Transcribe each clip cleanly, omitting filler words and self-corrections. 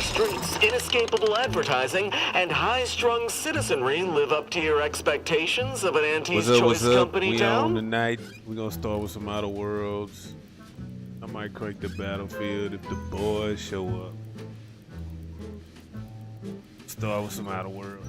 Streets, inescapable advertising, and high-strung citizenry live up to your expectations of an anti-choice company we town? on tonight. We're gonna start with some Outer Worlds. I might crank the Battlefield if the boys show up. Start with some Outer Worlds.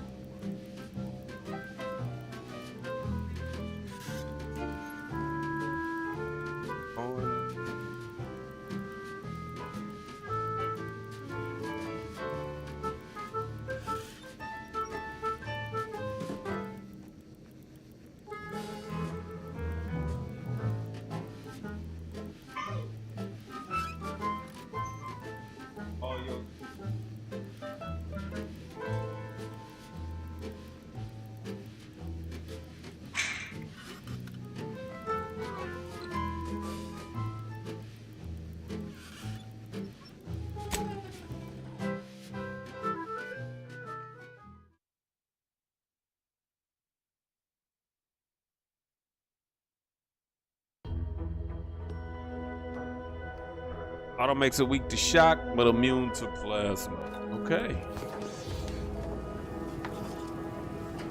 Auto makes it weak to shock, but immune to plasma. Okay.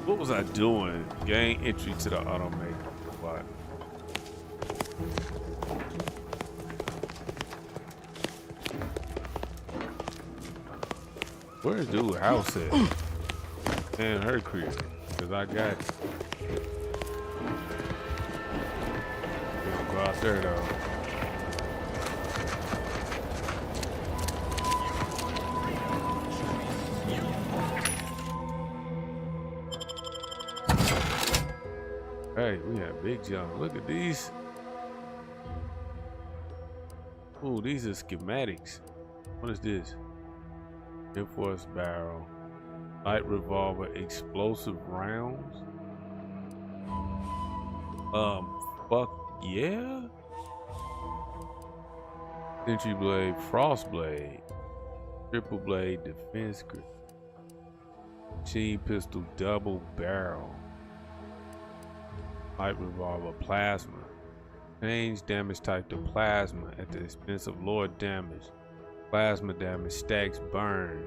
What was I doing? Gain entry to the automaker. What? Where's dude house at? And her crib. Cause I got it. We're gonna go out there though. Hey, we have big jump. Look at these. Ooh, these are schematics. What is this? Reinforced barrel, light revolver, explosive rounds. Fuck yeah. Sentry blade, frost blade, triple blade, defense grip, machine pistol, double barrel. Light revolver, plasma. Change damage type to plasma at the expense of lower damage. Plasma damage stacks burn.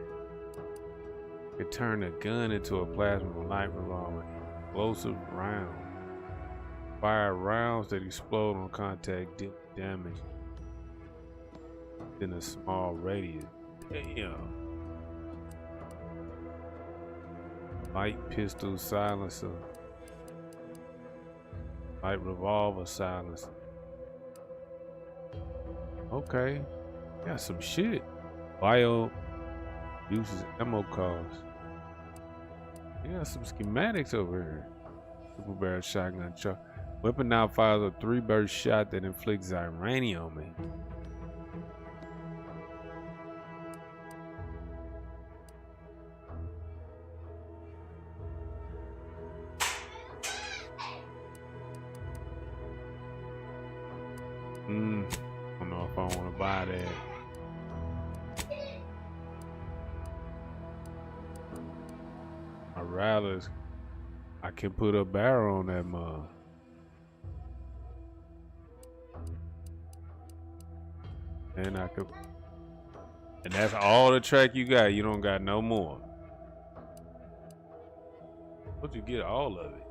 Could turn a gun into a plasma light revolver. Explosive round. Fire rounds that explode on contact, deal damage in a small radius. Damn. Light pistol silencer. Light revolver silencer. Okay. Got some shit. Bio uses ammo cost. You got some schematics over here. Triple barrel shotgun truck. Weapon now fires a 3-burst shot that inflicts iranium on me. I don't know if I want to buy that. I rather I can put a barrel on that mug. And I could, and that's all the track you got. You don't got no more. But you get all of it.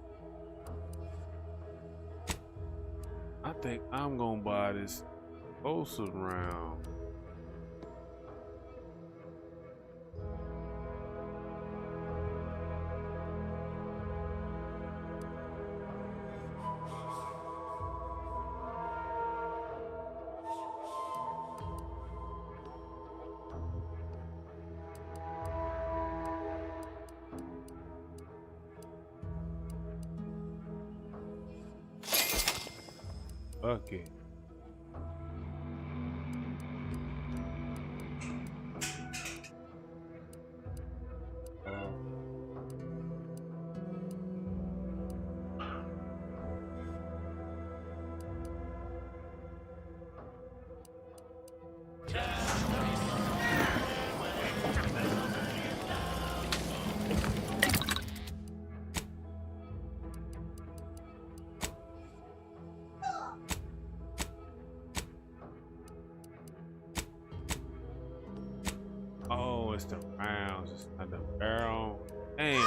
I think I'm gonna buy this explosive round. Okay. it's the rounds. It's not the barrel. Damn.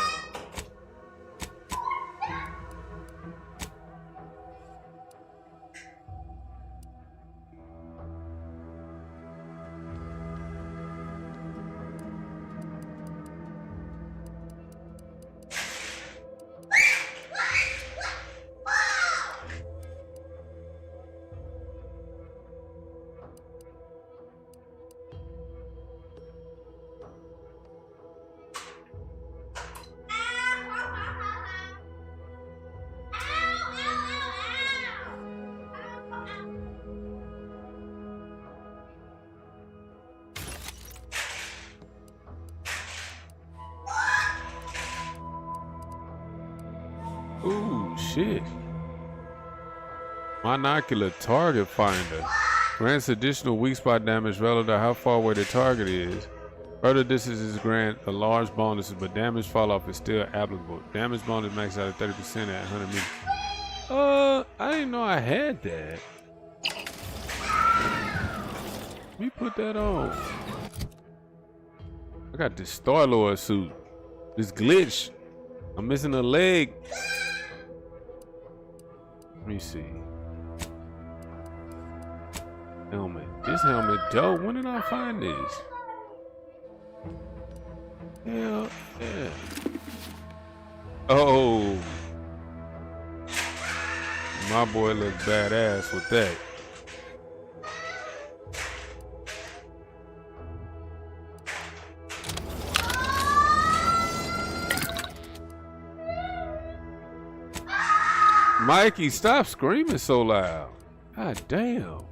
Ooh, shit. Monocular target finder. Grants additional weak spot damage relative to how far away the target is. Further distances grant a large bonuses, but damage fall off is still applicable. Damage bonus max out at 30% at 100 meters. I didn't know I had that. Let me put that on. I got this Star-Lord suit. This glitch. I'm missing a leg. Let me see. Helmet. This helmet dope. When did I find this? Hell yeah. Oh. My boy looks badass with that. Mikey, stop screaming so loud. God damn.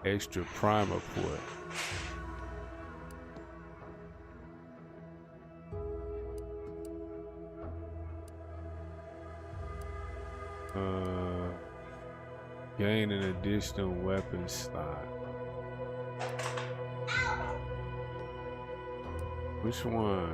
Extra primer port. Gain an additional weapon slot. Which one?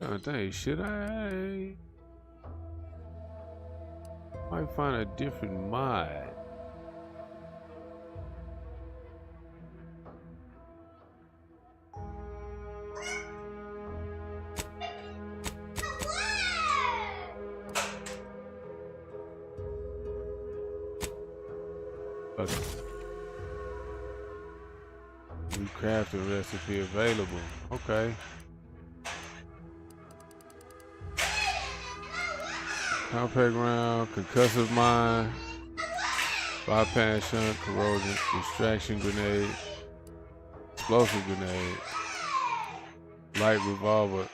Oh dang, should I might find a different mod. Okay. New crafting recipe available. Okay. Compact round, concussive mine, bypass shunt, corrosion, distraction grenade, explosive grenade, light revolver.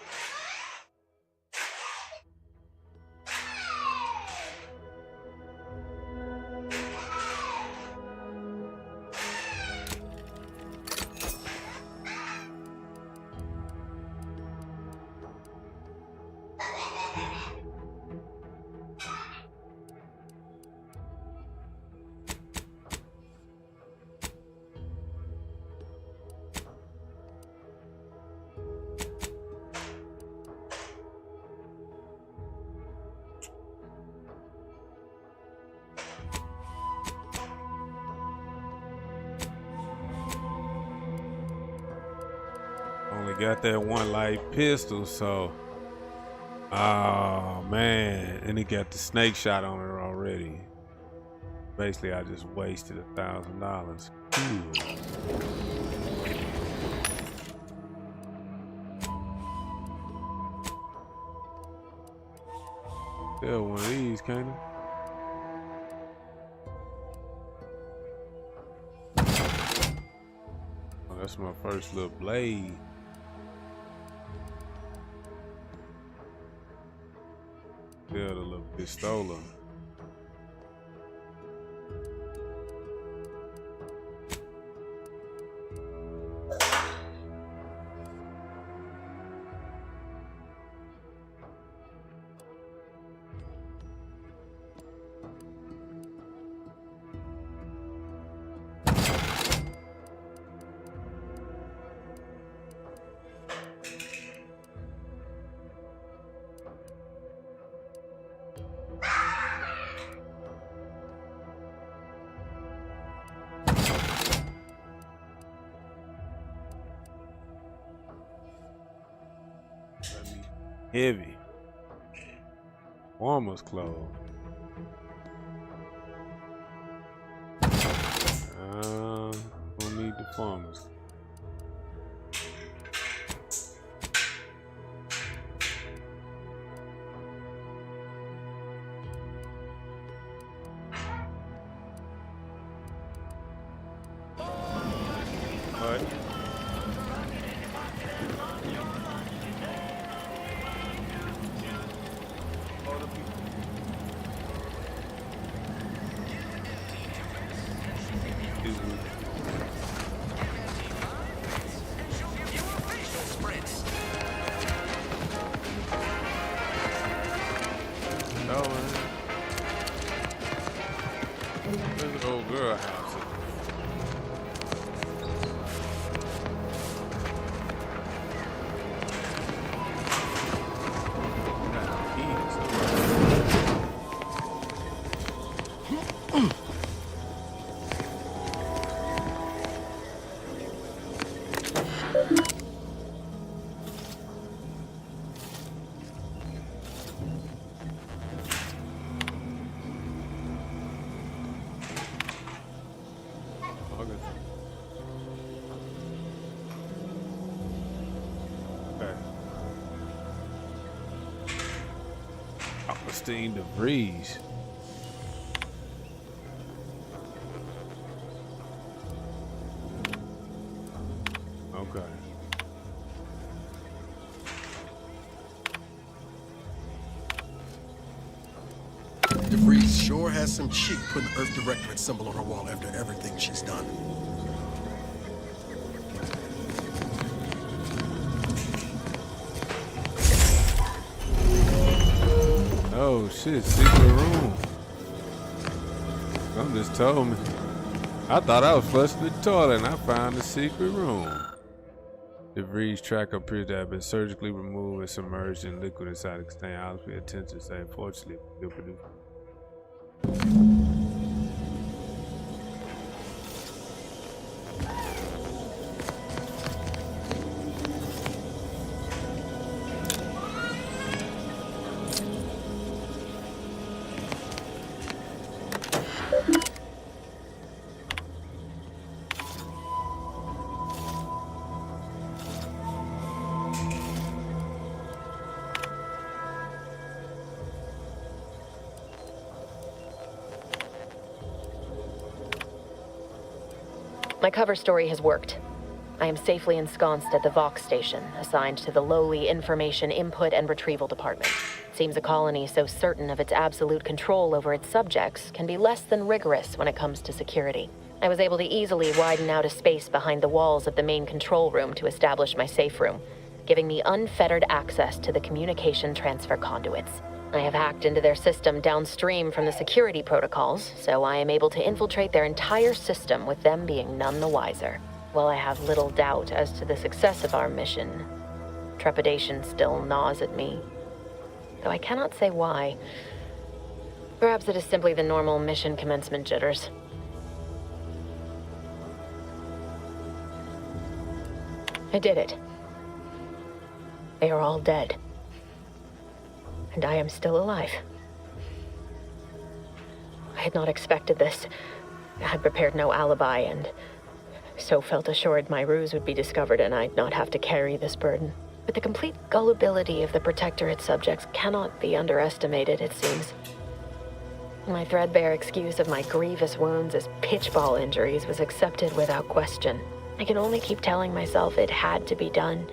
Only got that one light pistol, so oh man, and it got the snake shot on it already. Basically, I just wasted $1,000. Sell one of these, can't I? Oh, that's my first little blade. Build a little pistola. Heavy. Farmer's clothes. We'll need the farmers. What? Where's the old girl house? Pristine debris. Okay. DeVries sure has some cheek putting Earth Directorate symbol on her wall after everything she's done. Oh shit, secret room. Some just told me. I thought I was flushing the toilet and I found the secret room. DeVries tracker appears to have been surgically removed and submerged in liquid inside the container. I'll pay attention, say, unfortunately, it'll produce. My cover story has worked. I am safely ensconced at the Vox station, assigned to the lowly Information Input and Retrieval Department. It seems a colony so certain of its absolute control over its subjects can be less than rigorous when it comes to security. I was able to easily widen out a space behind the walls of the main control room to establish my safe room, giving me unfettered access to the communication transfer conduits. I have hacked into their system downstream from the security protocols, so I am able to infiltrate their entire system with them being none the wiser. While I have little doubt as to the success of our mission, trepidation still gnaws at me, though I cannot say why. Perhaps it is simply the normal mission commencement jitters. I did it. They are all dead. And I am still alive. I had not expected this. I had prepared no alibi, and so felt assured my ruse would be discovered and I'd not have to carry this burden. But the complete gullibility of the Protectorate subjects cannot be underestimated, it seems. My threadbare excuse of my grievous wounds as pitchball injuries was accepted without question. I can only keep telling myself it had to be done.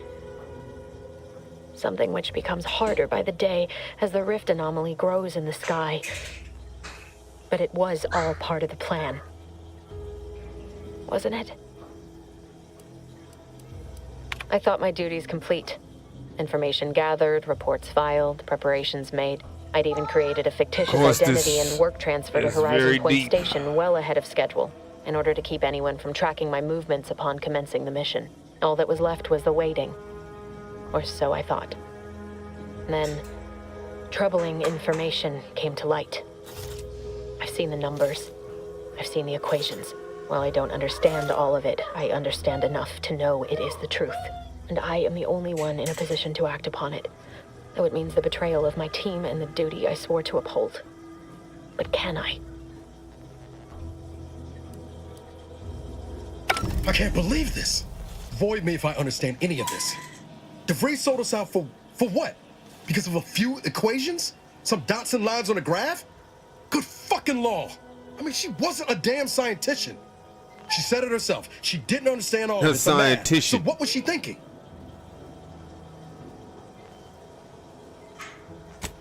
Something which becomes harder by the day as the rift anomaly grows in the sky. But it was all part of the plan. Wasn't it? I thought my duties complete. Information gathered, reports filed, preparations made. I'd even created a fictitious identity and work transfer to Horizon Point Station well ahead of schedule, in order to keep anyone from tracking my movements upon commencing the mission. All that was left was the waiting. Or so I thought. Then, troubling information came to light. I've seen the numbers. I've seen the equations. While I don't understand all of it, I understand enough to know it is the truth. And I am the only one in a position to act upon it. though it means the betrayal of my team and the duty I swore to uphold. But can I? I can't believe this. Void me if I understand any of this. DeVries sold us out for what? Because of a few equations? Some dots and lines on a graph? Good fucking law. I mean, she wasn't a damn scientician. She said it herself. She didn't understand all of it. So what was she thinking?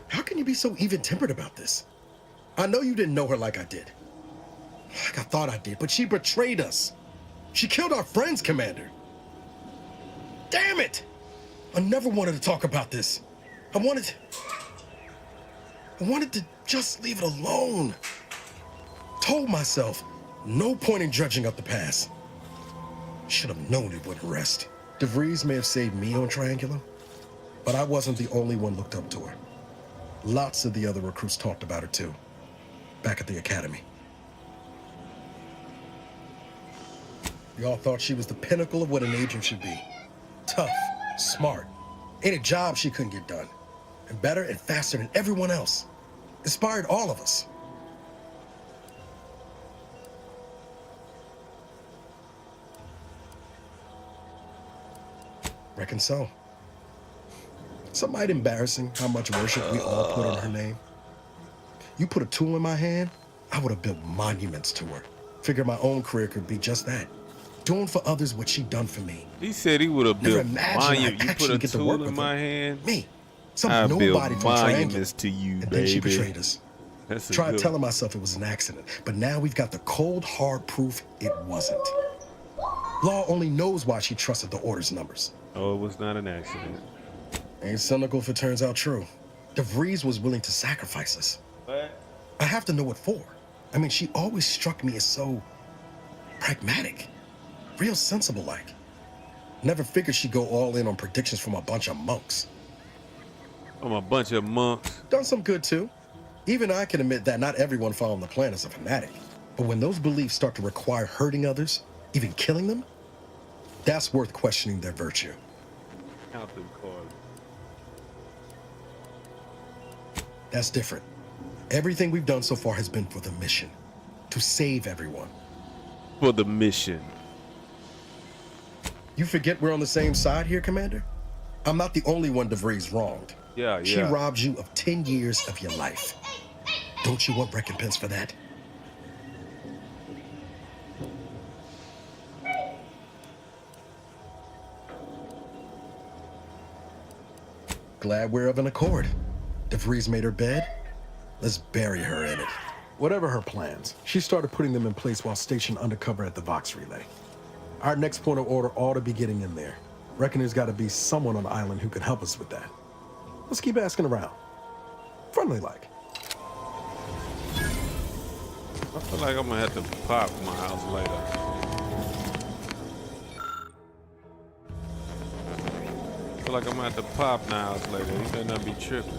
How can you be so even-tempered about this? I know you didn't know her like I did. Like I thought I did, but she betrayed us. She killed our friends, Commander. Damn it! I never wanted to talk about this. I wanted to just leave it alone. Told myself, no point in dredging up the past. Should have known it wouldn't rest. DeVries may have saved me on Triangulum, but I wasn't the only one looked up to her. Lots of the other recruits talked about her too, back at the academy. We all thought she was the pinnacle of what an agent should be. Tough, smart, ain't a job she couldn't get done. And better and faster than everyone else. Inspired all of us. Reckon so. Some might embarrassing how much worship we all put on her name. You put a tool in my hand, I would have built monuments to her. Figure my own career could be just that. Doing for others what she done for me. He said he would have built monuments. You put a tool in my hand. Me. Some nobody from monuments to you, and baby. then she betrayed us. Tried telling one. myself it was an accident, but now we've got the cold, hard proof it wasn't. Law only knows why she trusted the order's numbers. Oh, it was not an accident. Ain't cynical if it turns out true. DeVries was willing to sacrifice us. What? I have to know what for. I mean, she always struck me as so pragmatic, real sensible-like. Never figured she'd go all in on predictions from a bunch of monks. From a bunch of monks. Done some good too. Even I can admit that not everyone following the plan is a fanatic. But when those beliefs start to require hurting others, even killing them, that's worth questioning their virtue. Count them cards. That's different. Everything we've done so far has been for the mission. To save everyone. For the mission. You forget we're on the same side here, Commander? I'm not the only one DeVries wronged. Yeah. She robbed you of 10 years of your life. Don't you want recompense for that? Glad we're of an accord. DeVries made her bed. Let's bury her in it. Whatever her plans, she started putting them in place while stationed undercover at the Vox Relay. Our next point of order ought to be getting in there. Reckon there's got to be someone on the island who can help us with that. Let's keep asking around. Friendly-like. I feel like I'm gonna have to pop my house later. I feel like I'm gonna have to pop my house later. He better not be tripping.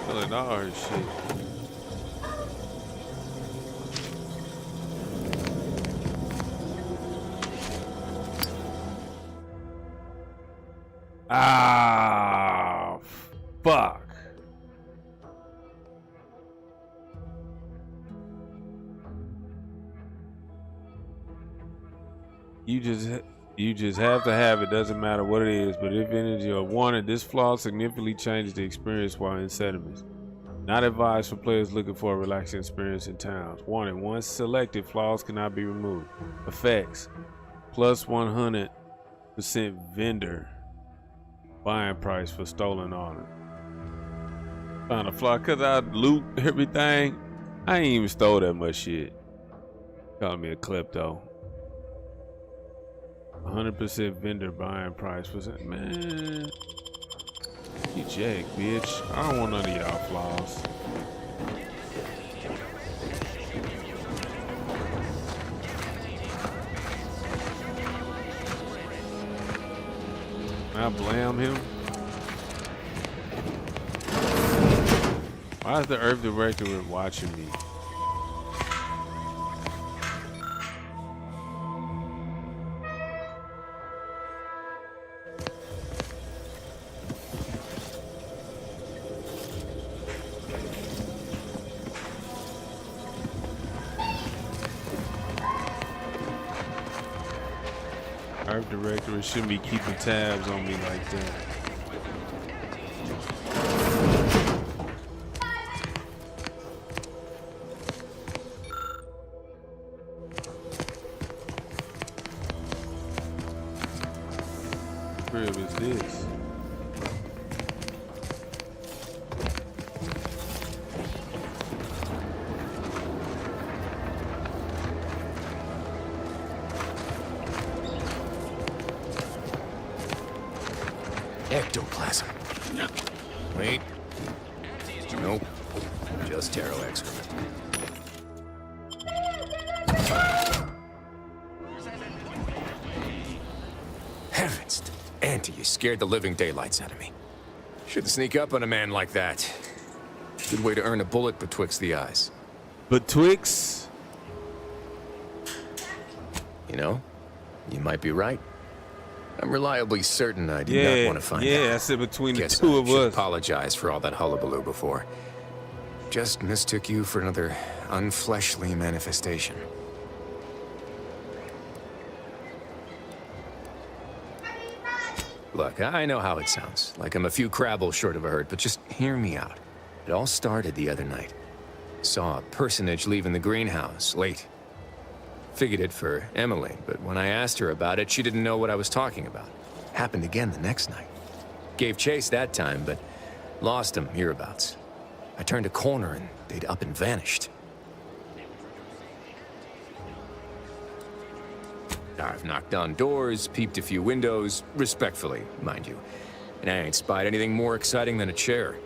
Feeling all her shit. Ah, fuck. You just have to have it. Doesn't matter what it is. But if energy are wanted, this flaw significantly changes the experience while in settlements. Not advised for players looking for a relaxing experience in towns. Warning: once selected, flaws cannot be removed. Effects: plus 100% vendor buying price for stolen honor. Found a flaw because I loot everything. I ain't even stole that much shit. Call me a klepto. 100% vendor buying price was it? Man, you jack, bitch. I don't want none of y'all flaws. I blame him. Why is the Earth Directorate watching me? art director shouldn't be keeping tabs on me like that. What crib is this? Ectoplasm. Wait. Nope. Just taro excrement. Heavens. Auntie, you scared the living daylights out of me. Shouldn't sneak up on a man like that. Good way to earn a bullet betwixt the eyes. Betwixt? You know, you might be right. I'm reliably certain I did not want to find out. Yeah, I said between the Guess two I of should us. apologize for all that hullabaloo before. Just mistook you for another unfleshly manifestation. Look, I know how it sounds, like I'm a few crabbles short of a hurt, but just hear me out. It all started the other night. Saw a personage leaving the greenhouse, late. Figured it for Emily, but when I asked her about it, she didn't know what I was talking about. Happened again the next night. Gave chase that time, but lost him hereabouts. I turned a corner and they'd up and vanished. I've knocked on doors, peeped a few windows, respectfully, mind you. And I ain't spied anything more exciting than a chair.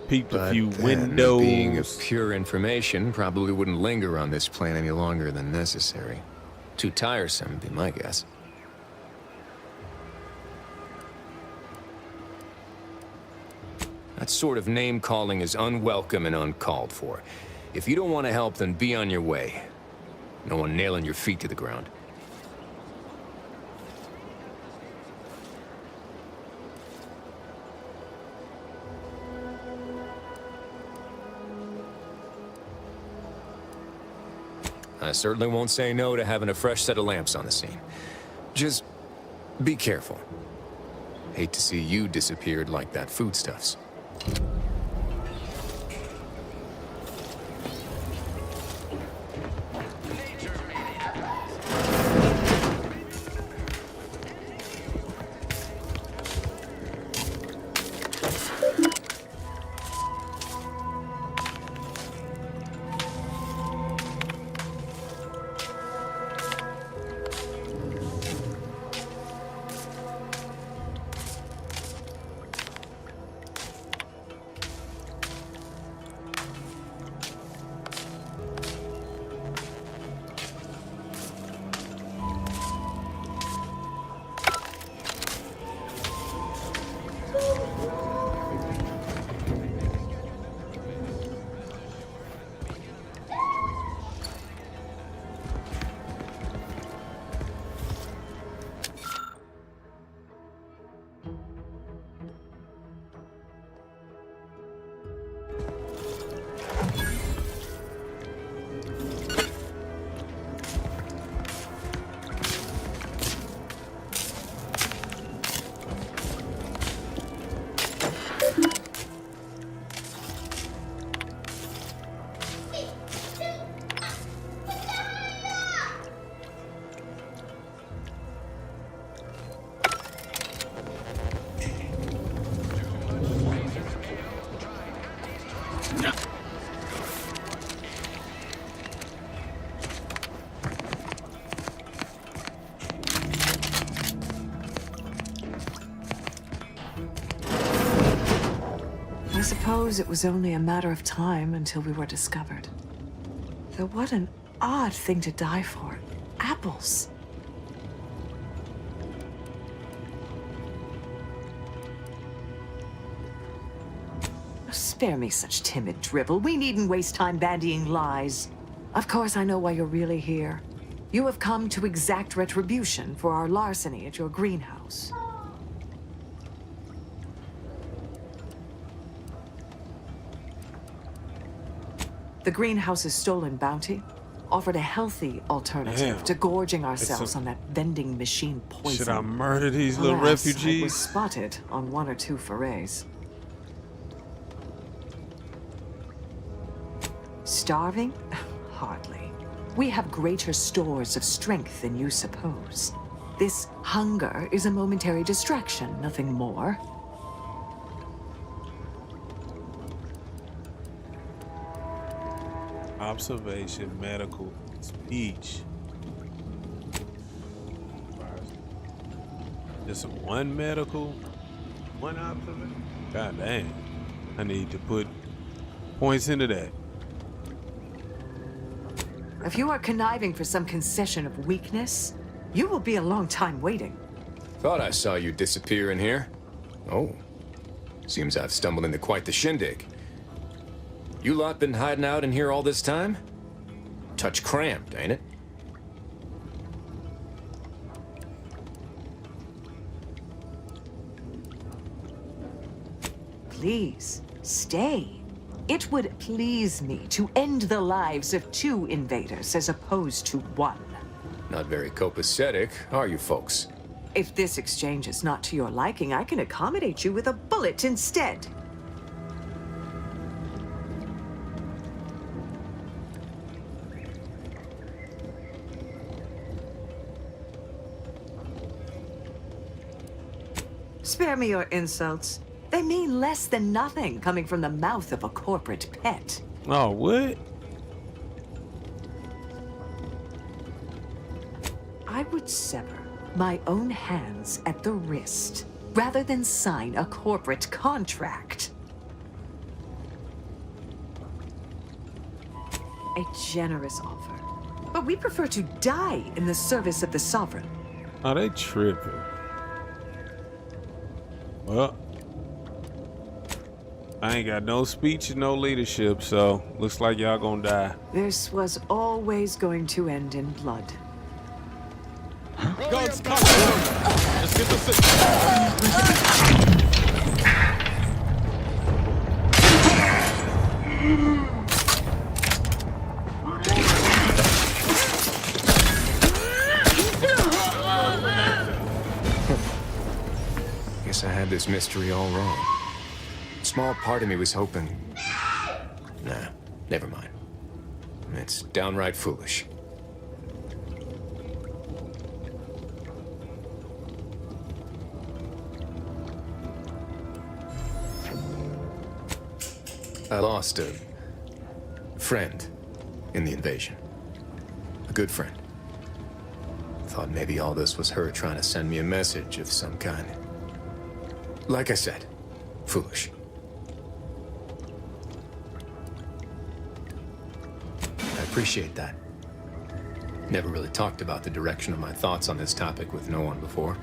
Peeped a few Then, windows. being of pure information, probably wouldn't linger on this plane any longer than necessary. Too tiresome, be my guess. That sort of name-calling is unwelcome and uncalled for. If you don't want to help, then be on your way. No one nailing your feet to the ground. I certainly won't say no to having a fresh set of lamps on the scene. Just be careful. Hate to see you disappeared like that foodstuffs. I suppose it was only a matter of time until we were discovered. Though what an odd thing to die for. Apples. Spare me such timid drivel. We needn't waste time bandying lies. Of course, I know why you're really here. You have come to exact retribution for our larceny at your greenhouse. The greenhouse's stolen bounty? offered a healthy alternative Damn. to gorging ourselves on that vending machine poison. Should I murder these little Alas, I was refugees? spotted on 1 or 2 forays. Starving? Hardly. We have greater stores of strength than you suppose. This hunger is a momentary distraction, nothing more. Observation, medical, speech. Just one medical, one observation. God damn. I need to put points into that. If you are conniving for some concession of weakness, you will be a long time waiting. Thought I saw you disappear in here. Oh. Seems I've stumbled into quite the shindig. You lot been hiding out in here all this time? Touch cramped, ain't it? Please, stay. It would please me to end the lives of 2 invaders as opposed to 1. Not very copacetic, are you folks? If this exchange is not to your liking, I can accommodate you with a bullet instead. Spare me your insults. They mean less than nothing coming from the mouth of a corporate pet. Oh, what? I would sever my own hands at the wrist rather than sign a corporate contract. A generous offer. But we prefer to die in the service of the sovereign. Oh, they tripping. Well, I ain't got no speech and no leadership, so looks like y'all gonna die. This was always going to end in blood. Guns, let's get the Guess I had this mystery all wrong. Small part of me was hoping... Nah, never mind. It's downright foolish. I lost a friend in the invasion. A good friend. Thought maybe all this was her trying to send me a message of some kind. Like I said, foolish. I appreciate that. Never really talked about the direction of my thoughts on this topic with no one before.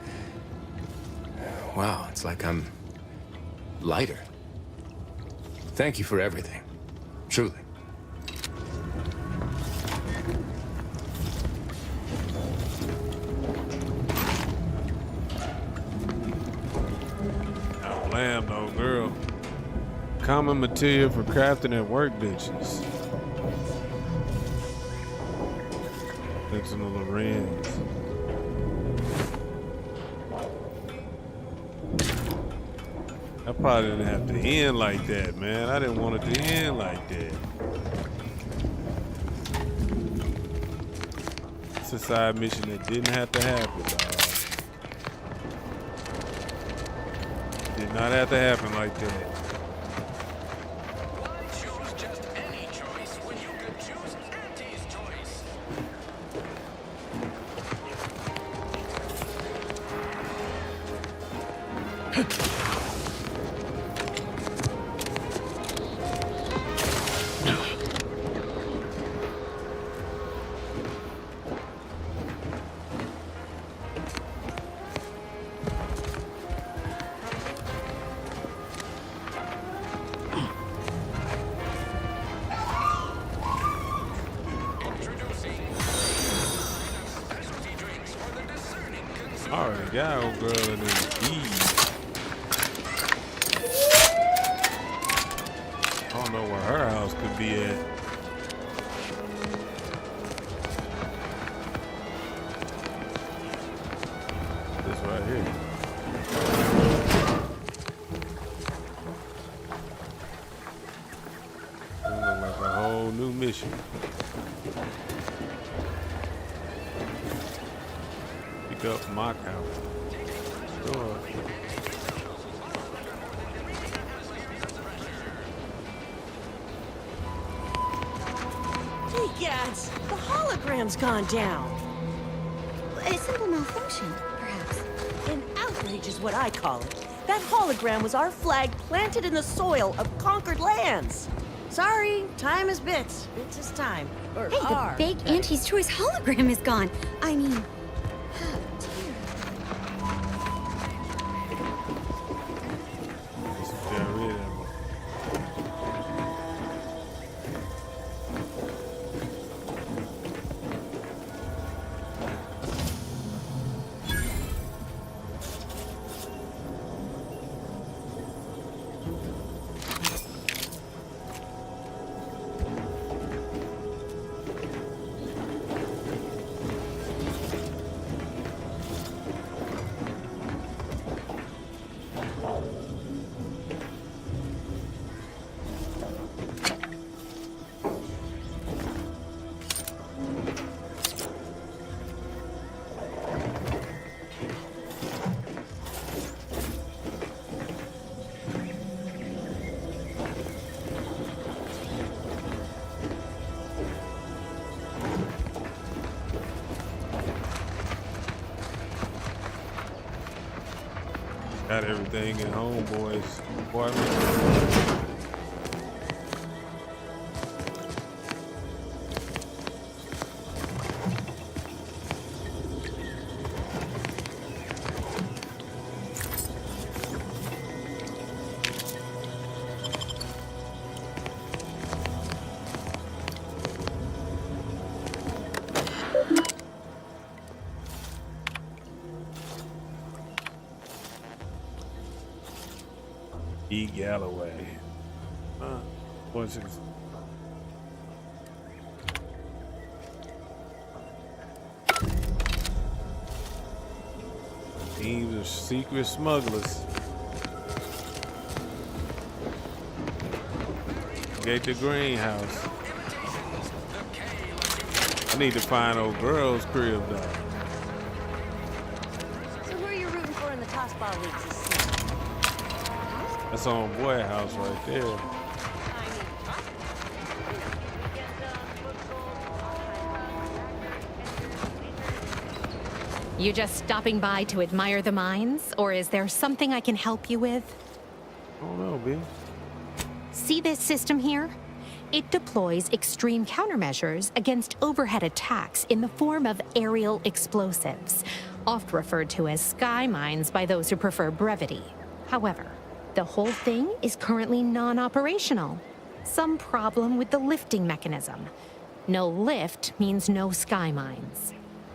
Wow, it's like I'm lighter. Thank you for everything. Truly. Oh, lamb, though, girl. Common material for crafting at workbenches. Fixing the Lorenz. I probably didn't have to end like that, man. I didn't want it to end like that. It's a side mission that didn't have to happen, dog. Did not have to happen like that. Why choose just any choice when you could choose Auntie's choice? Alright, got old girl in this bead. I don't know where her house could be at. up my couch. Sure. Hey, Gads, the hologram's gone down. A simple malfunction, perhaps. An outrage is what I call it. That hologram was our flag planted in the soil of conquered lands. Sorry, time is bits. Bits is time. Or Hey, the our big time. Auntie's Choice hologram is gone. I mean, oh, dear. Get rid of it. Got everything in Homeboy's apartment. E. Galloway. What's his? Teams of secret smugglers. Get the greenhouse. I need to find old girl's crib though. So who are you rooting for in the tossball leagues this season? That's on boy house right there. You just stopping by to admire the mines, or is there something I can help you with? I don't know, B. See this system here? It deploys extreme countermeasures against overhead attacks in the form of aerial explosives, oft referred to as sky mines by those who prefer brevity. However, the whole thing is currently non-operational. Some problem with the lifting mechanism. No lift means no sky mines.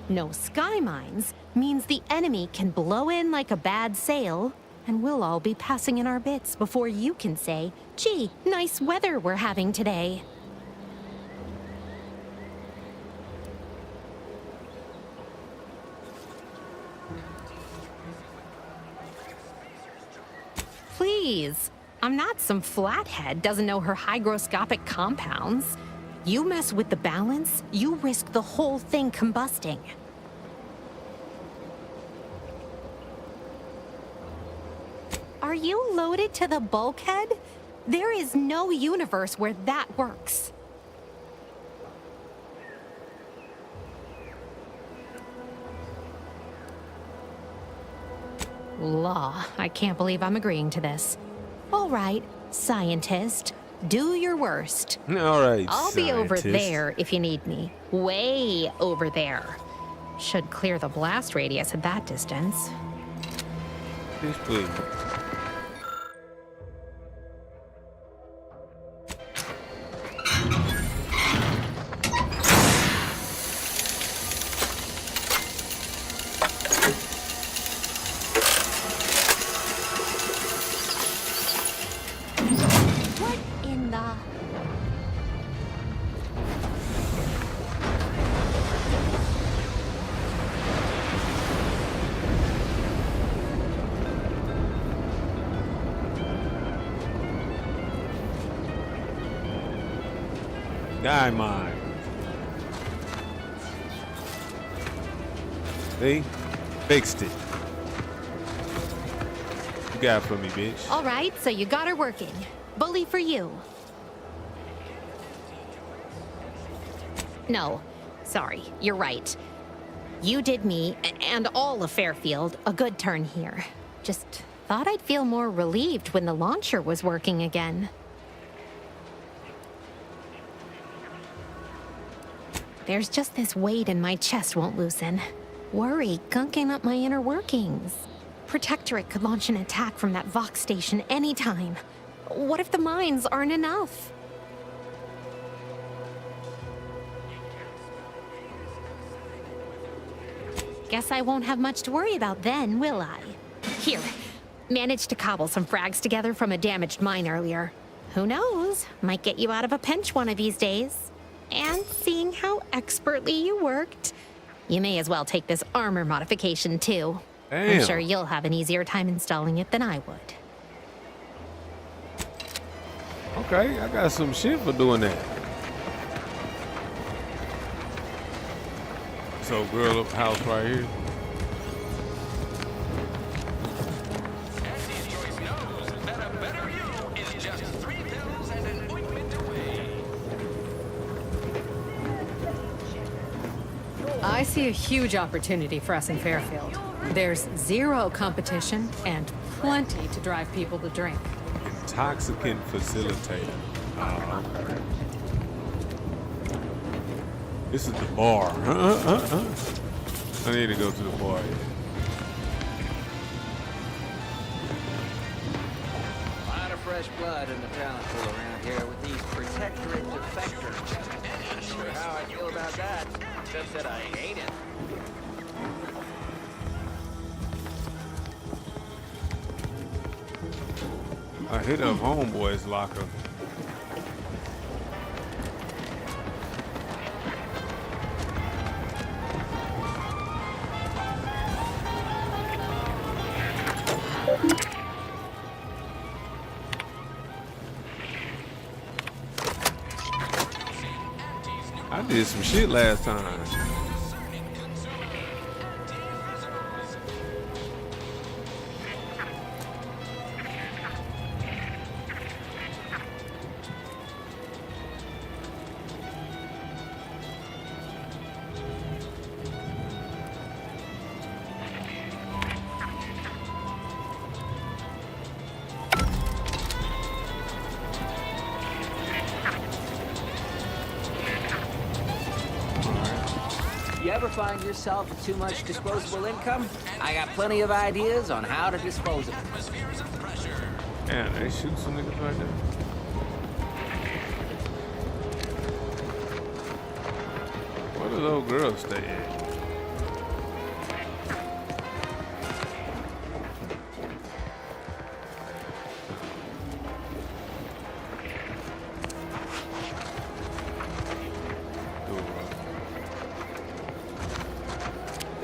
No sky mines means the enemy can blow in like a bad sail, and we'll all be passing in our bits before you can say, gee, nice weather we're having today. Please, I'm not some flathead doesn't know her hygroscopic compounds. You mess with the balance, you risk the whole thing combusting. Are you loaded to the bulkhead? There is no universe where that works. Law, I can't believe I'm agreeing to this. All right, scientist, do your worst. All right, I'll be over scientist. there if you need me. Way over there. Should clear the blast radius at that distance. Please. What in the... Guy mine. See? Fixed it. You got it for me, bitch. All right, so you got her working. Bully for you. No, sorry, you're right. You did me, and all of Fairfield, a good turn here. Just thought I'd feel more relieved when the launcher was working again. There's just this weight in my chest won't loosen. Worry gunking up my inner workings. Protectorate could launch an attack from that Vox station anytime. What if the mines aren't enough? Guess I won't have much to worry about then, will I? Here, managed to cobble some frags together from a damaged mine earlier. Who knows? Might get you out of a pinch one of these days. And seeing how expertly you worked, you may as well take this armor modification too. Damn. I'm sure you'll have an easier time installing it than I would. Okay, I got some shit for doing that. So, girl up house right here. I see a huge opportunity for us in Fairfield. There's zero competition and plenty to drive people to drink. Intoxicant facilitator. Oh, okay. This is the bar. I need to go to the bar. A lot of fresh blood in the talent pool around here with these Redacted Sector. Not sure how I feel about that. Just that I hate it. I hit up homeboy's locker. I did some shit last time. You ever find yourself with too much disposable income? I got plenty of ideas on how to dispose of it. Damn, they shoot some niggas right there. Where do those girls stay at?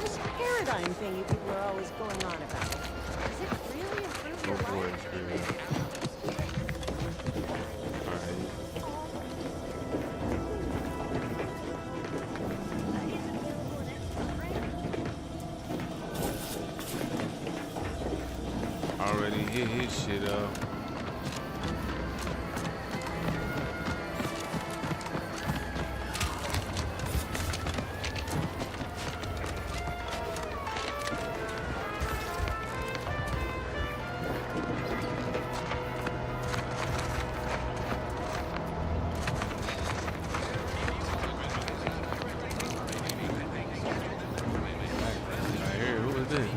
This paradigm thing you people are always going on about. Does it really improve your life? Already hit his shit up. Right here, who is this?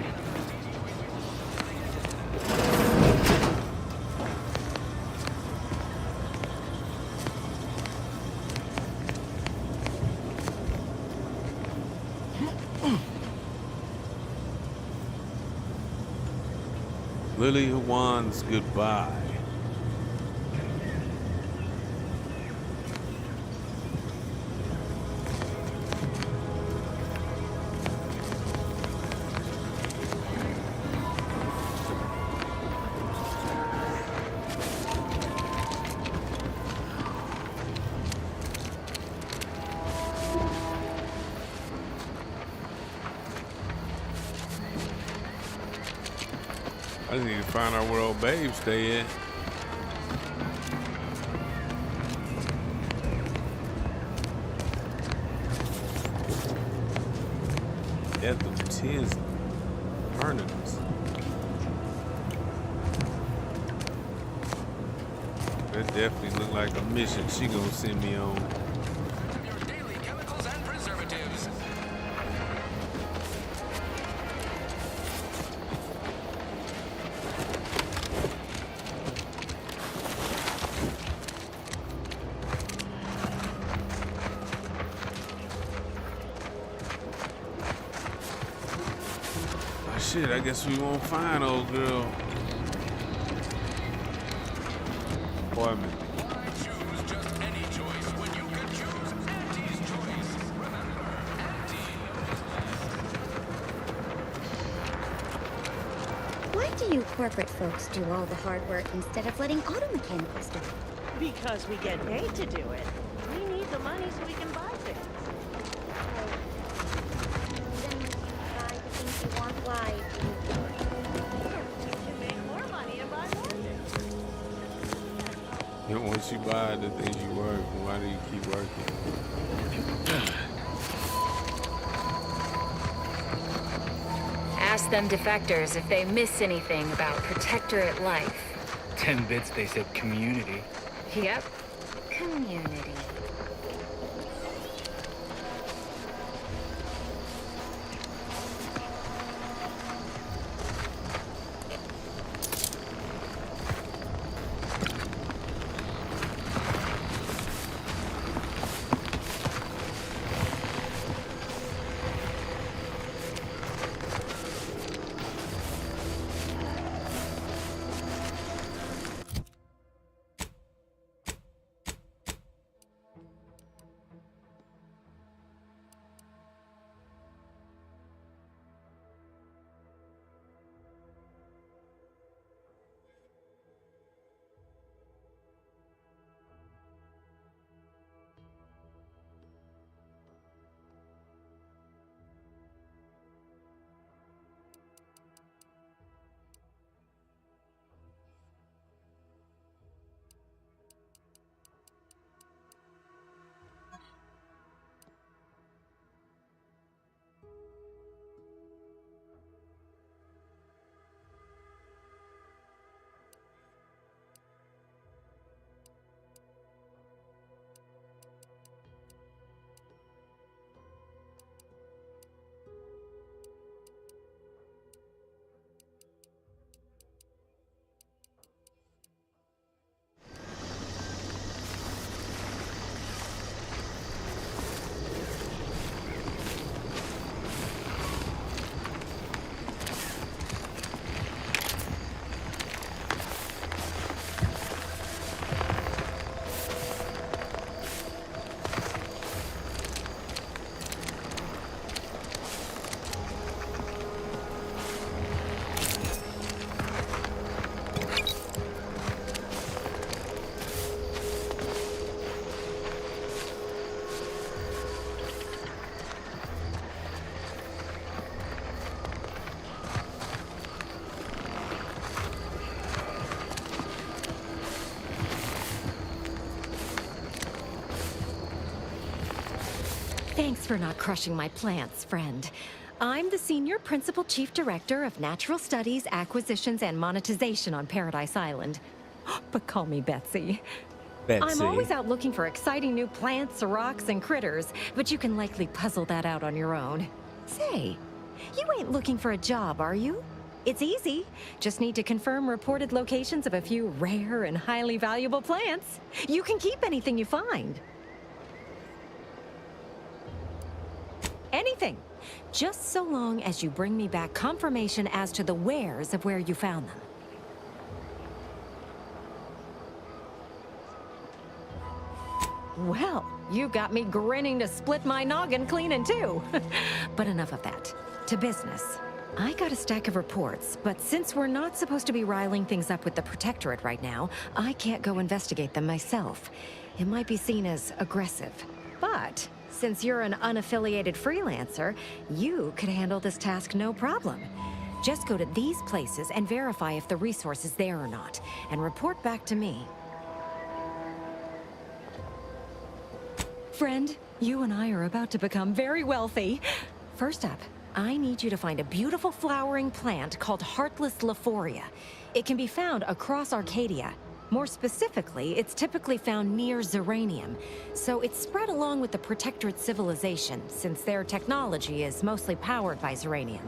Lily Juan's goodbye. find out where old babe stay at. Death of tens of earnings. That definitely look like a mission she gonna send me on. Your daily chemicals and preservatives. Oh shit, I guess we won't find old girl. Appointment. Why choose just any choice when you can choose Auntie's choice? Remember, Auntie. Why do you corporate folks do all the hard work instead of letting auto mechanicals do it? Because we get paid to do it. We need the money so we can buy things. Then when you buy the things you want, why do you do it? You make more money and buy more things. And once you buy the things you work, why do you keep working? Ask them defectors if they miss anything about Protectorate life. 10 bits, they said community. Yep. Community. Thanks for not crushing my plants, friend. I'm the Senior Principal Chief Director of Natural Studies, Acquisitions, and Monetization on Paradise Island. But call me Betsy. I'm always out looking for exciting new plants, rocks, and critters, but you can likely puzzle that out on your own. Say, you ain't looking for a job, are you? It's easy. Just need to confirm reported locations of a few rare and highly valuable plants. You can keep anything you find. Anything. Just so long as you bring me back confirmation as to the wheres of where you found them. Well, you got me grinning to split my noggin clean in two. But enough of that. To business. I got a stack of reports, but since we're not supposed to be riling things up with the Protectorate right now, I can't go investigate them myself. It might be seen as aggressive. But since you're an unaffiliated freelancer, you could handle this task no problem. Just go to these places and verify if the resource is there or not, and report back to me. Friend, you and I are about to become very wealthy. First up, I need you to find a beautiful flowering plant called Heartless Lephoria. It can be found across Arcadia. More specifically, it's typically found near Zeranium, so it's spread along with the Protectorate civilization, since their technology is mostly powered by Zeranium.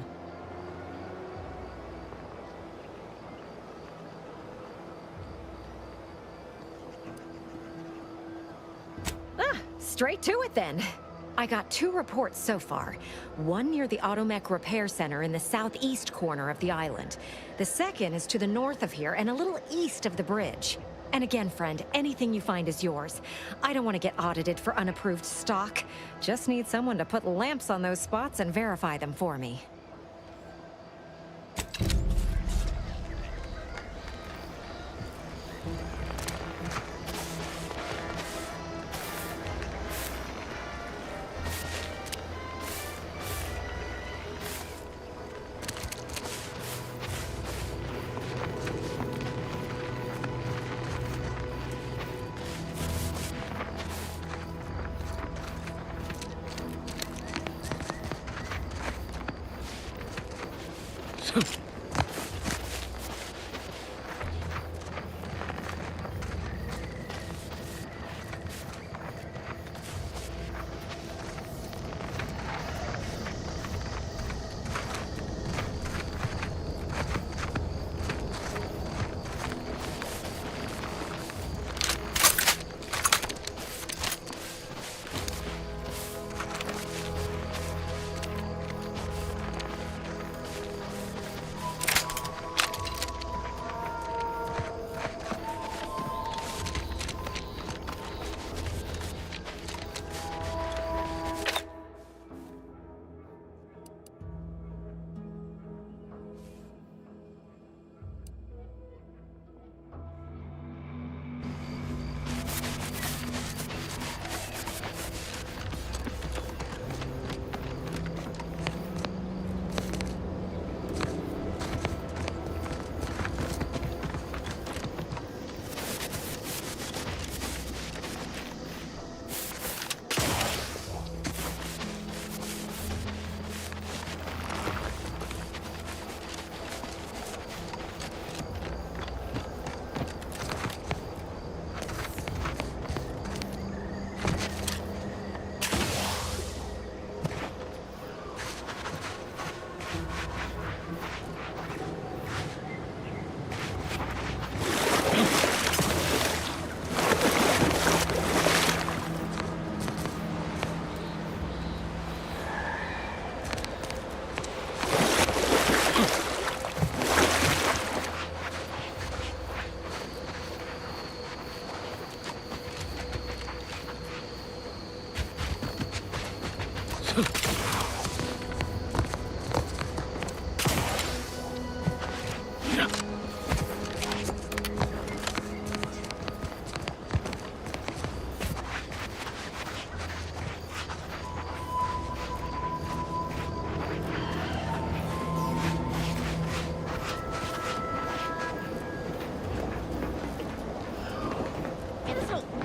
Straight to it then. I got 2 reports so far. One near the Automech Repair Center in the southeast corner of the island. The second is to the north of here and a little east of the bridge. And again, friend, anything you find is yours. I don't want to get audited for unapproved stock. Just need someone to put lamps on those spots and verify them for me.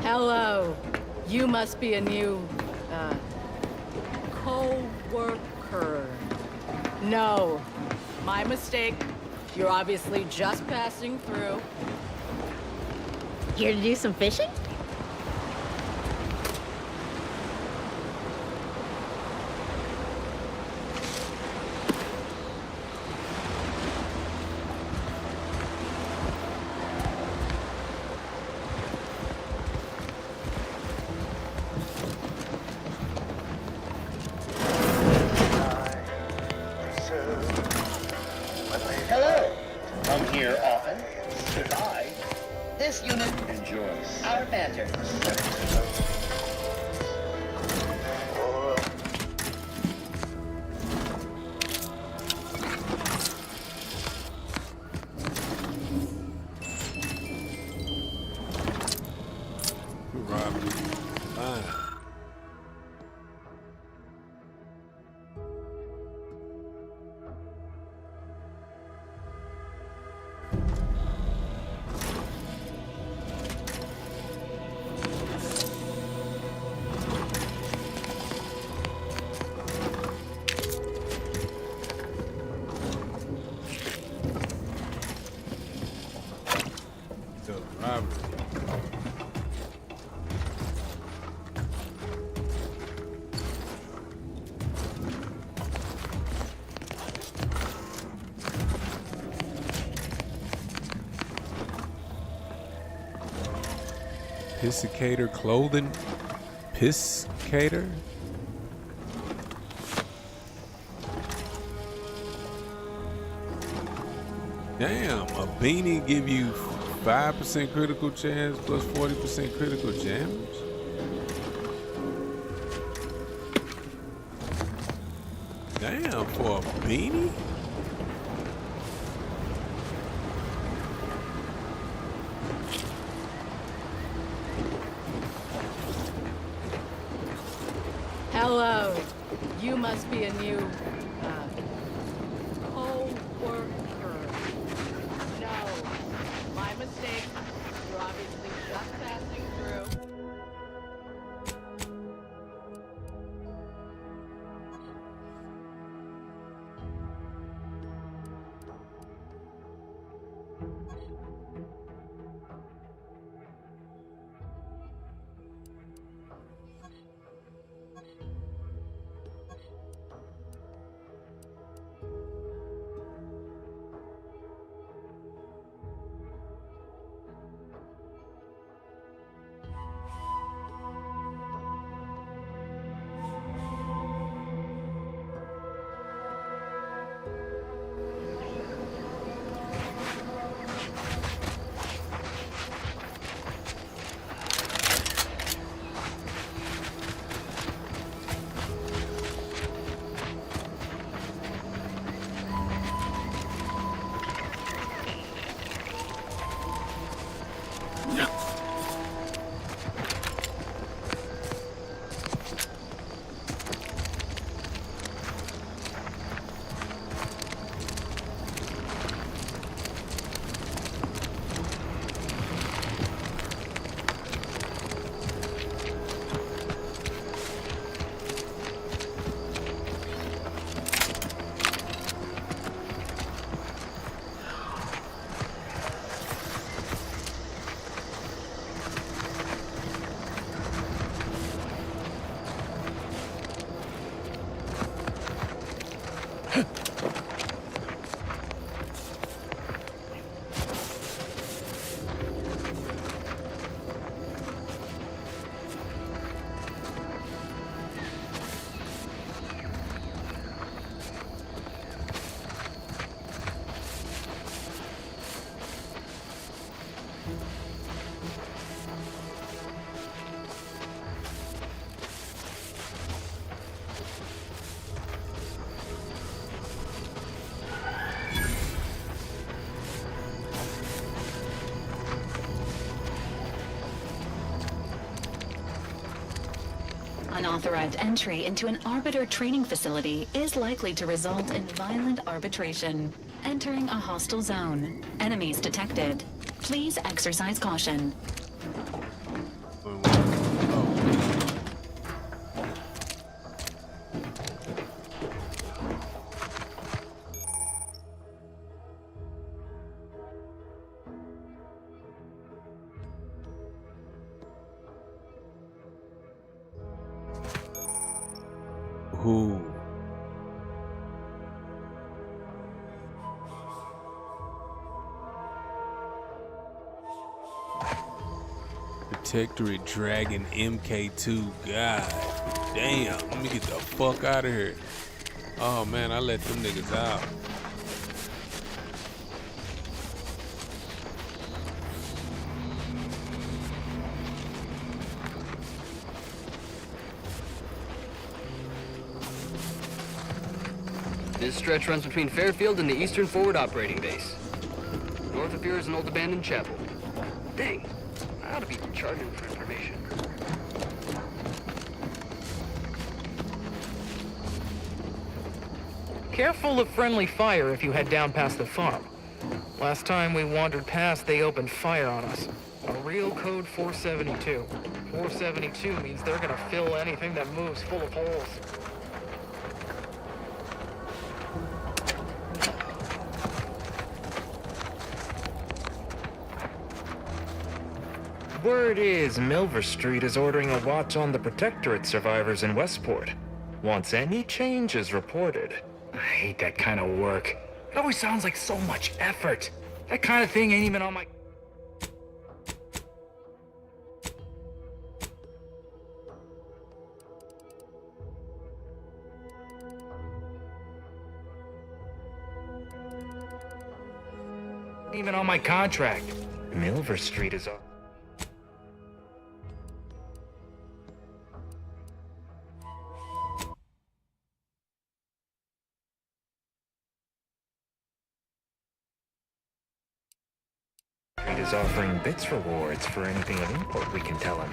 Hello. You must be a new, co-worker. No. My mistake. You're obviously just passing through. Here to do some fishing? Hello. Come here often. Goodbye. This unit enjoys our banter. The robbery. Piscicator clothing? Piscator? Damn, a beanie give you 5% critical chance plus 40% critical damage? Damn, for a beanie? Hello. You must be a new co-worker. No, my mistake. You're obviously just passing through. Unauthorized entry into an arbiter training facility is likely to result in violent arbitration. Entering a hostile zone. Enemies detected. Please exercise caution. Who? Protectorate Dragon MK2. God damn. Let me get the fuck out of here. Oh man, I let them niggas out. This stretch runs between Fairfield and the Eastern Forward Operating Base. North of here is an old abandoned chapel. Dang, I ought to be charging for information. Careful of friendly fire if you head down past the farm. Last time we wandered past, they opened fire on us. A real code 472. 472 means they're gonna fill anything that moves full of holes. Word is Milver Street is ordering a watch on the Protectorate survivors in Westport. Once any change is reported. I hate that kind of work. It always sounds like so much effort. That kind of thing ain't even on my... even on my contract. Milver Street is on... is offering bits rewards for anything of import we can tell him.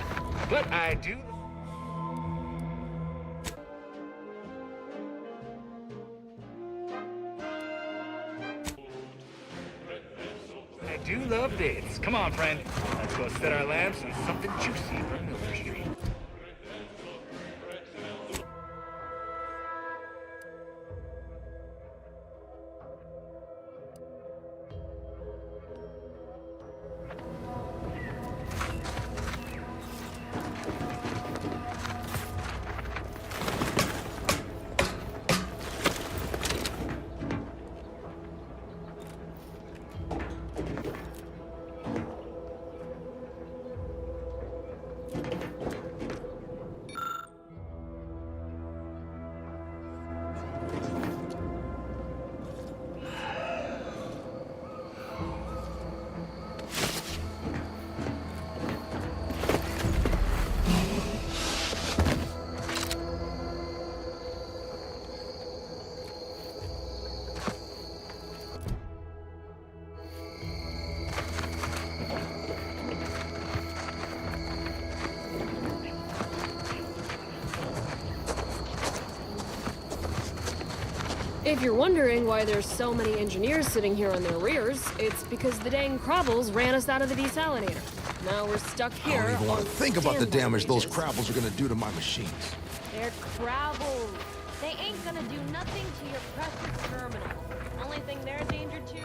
But I do love bits. Come on, friend. Let's go set our lamps on something juicy from Milver Street. If you're wondering why there's so many engineers sitting here on their rears, it's because the dang Crabbles ran us out of the desalinator. Now we're stuck here. I don't even want to think about the damage those Crabbles are gonna do to my machines. They're Crabbles. They ain't gonna do nothing to your precious terminal. Only thing they're endangered to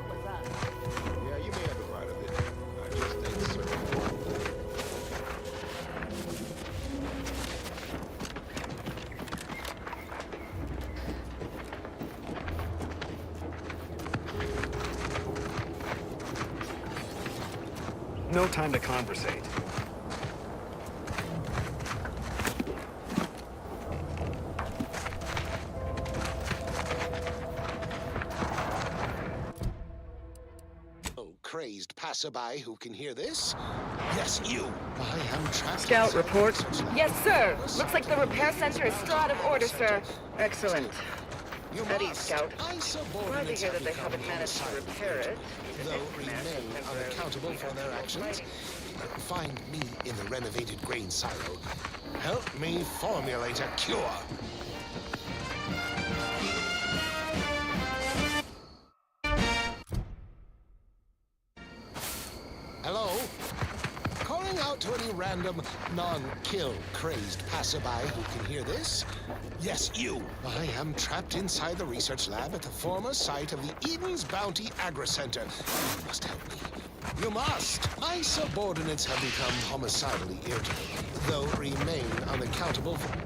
was us. Yeah, you may have it right a bit. I just ain't certain. No time to conversate. Oh, crazed passerby who can hear this? Yes, you. I am trapped. Scout report. Yes, sir. Looks like the repair center is still out of order, sir. Excellent. At ease, Scout. Glad to hear that they haven't managed to repair it. Though remain unaccountable for their actions. Find me in the renovated grain silo. Help me formulate a cure. Hello? Calling out to any random, non-kill crazed passerby who can hear this? Yes, you. I am trapped inside the research lab at the former site of the Eden's Bounty Agri-Center. You must help me. You must! My subordinates have become homicidally irritable, though remain unaccountable for...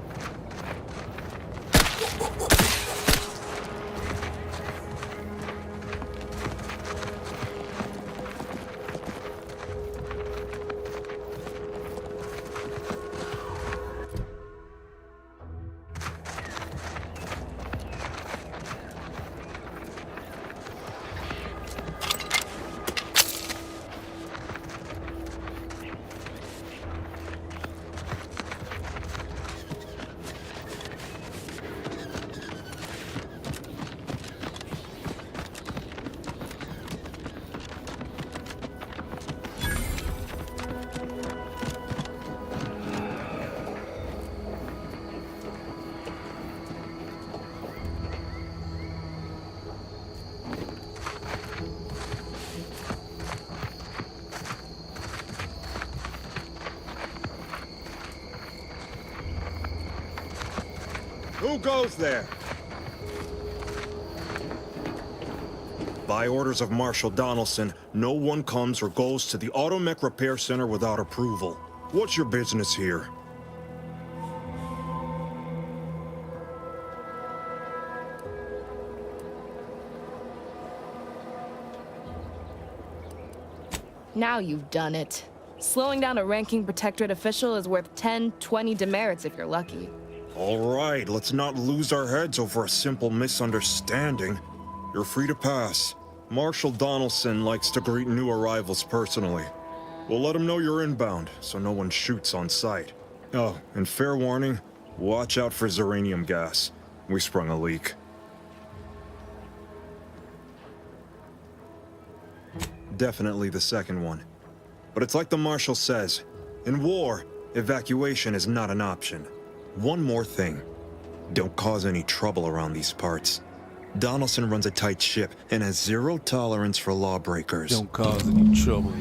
Who goes there? By orders of Marshal Donaldson, no one comes or goes to the Automech Repair Center without approval. What's your business here? Now you've done it. Slowing down a ranking protectorate official is worth 10, 20 demerits if you're lucky. All right, let's not lose our heads over a simple misunderstanding. You're free to pass. Marshal Donaldson likes to greet new arrivals personally. We'll let him know you're inbound, so no one shoots on sight. Oh, and fair warning, watch out for xeranium gas. We sprung a leak. Definitely the second one. But it's like the Marshal says, in war, evacuation is not an option. One more thing. Don't cause any trouble around these parts. Donaldson runs a tight ship and has zero tolerance for lawbreakers. Don't cause any trouble.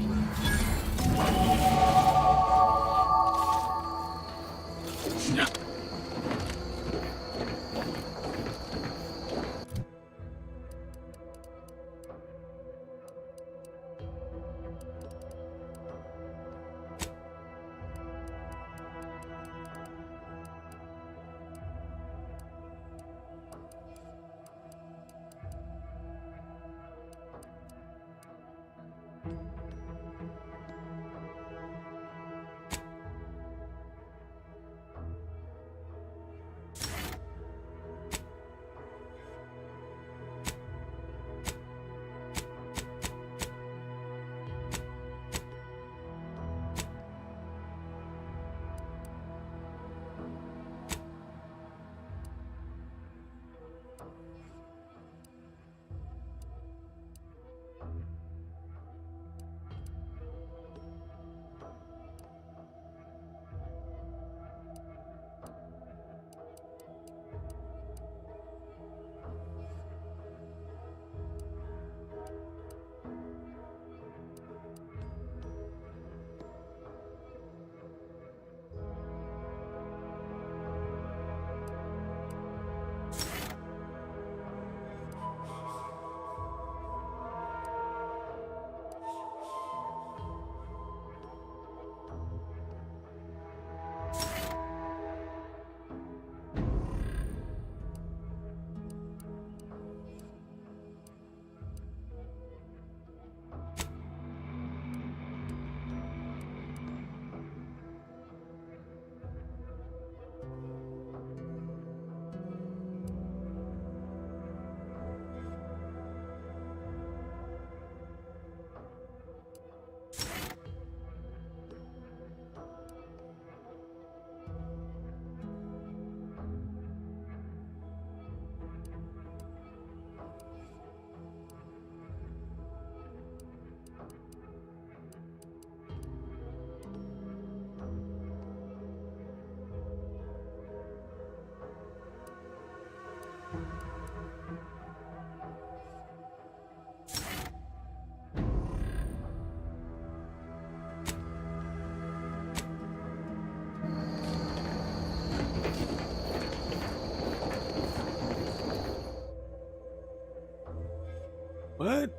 What?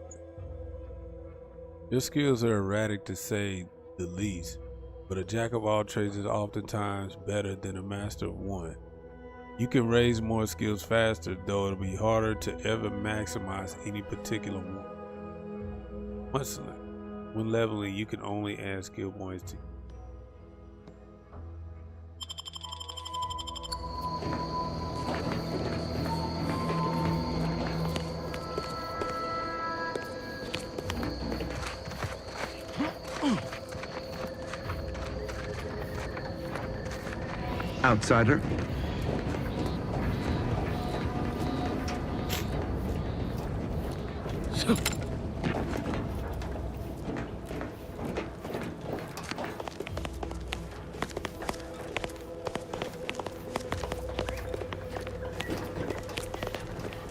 Your skills are erratic to say the least, but a jack of all trades is oftentimes better than a master of one. You can raise more skills faster, though it'll be harder to ever maximize any particular one. Muscling. When leveling, you can only add skill points to outsider.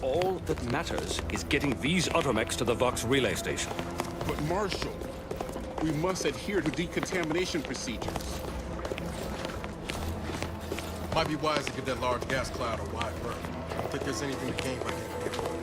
All that matters is getting these automechs to the Vox relay station. But Marshal, we must adhere to decontamination procedures. Might be wise to get that large gas cloud a wide berth. I don't think there's anything to gain by getting it.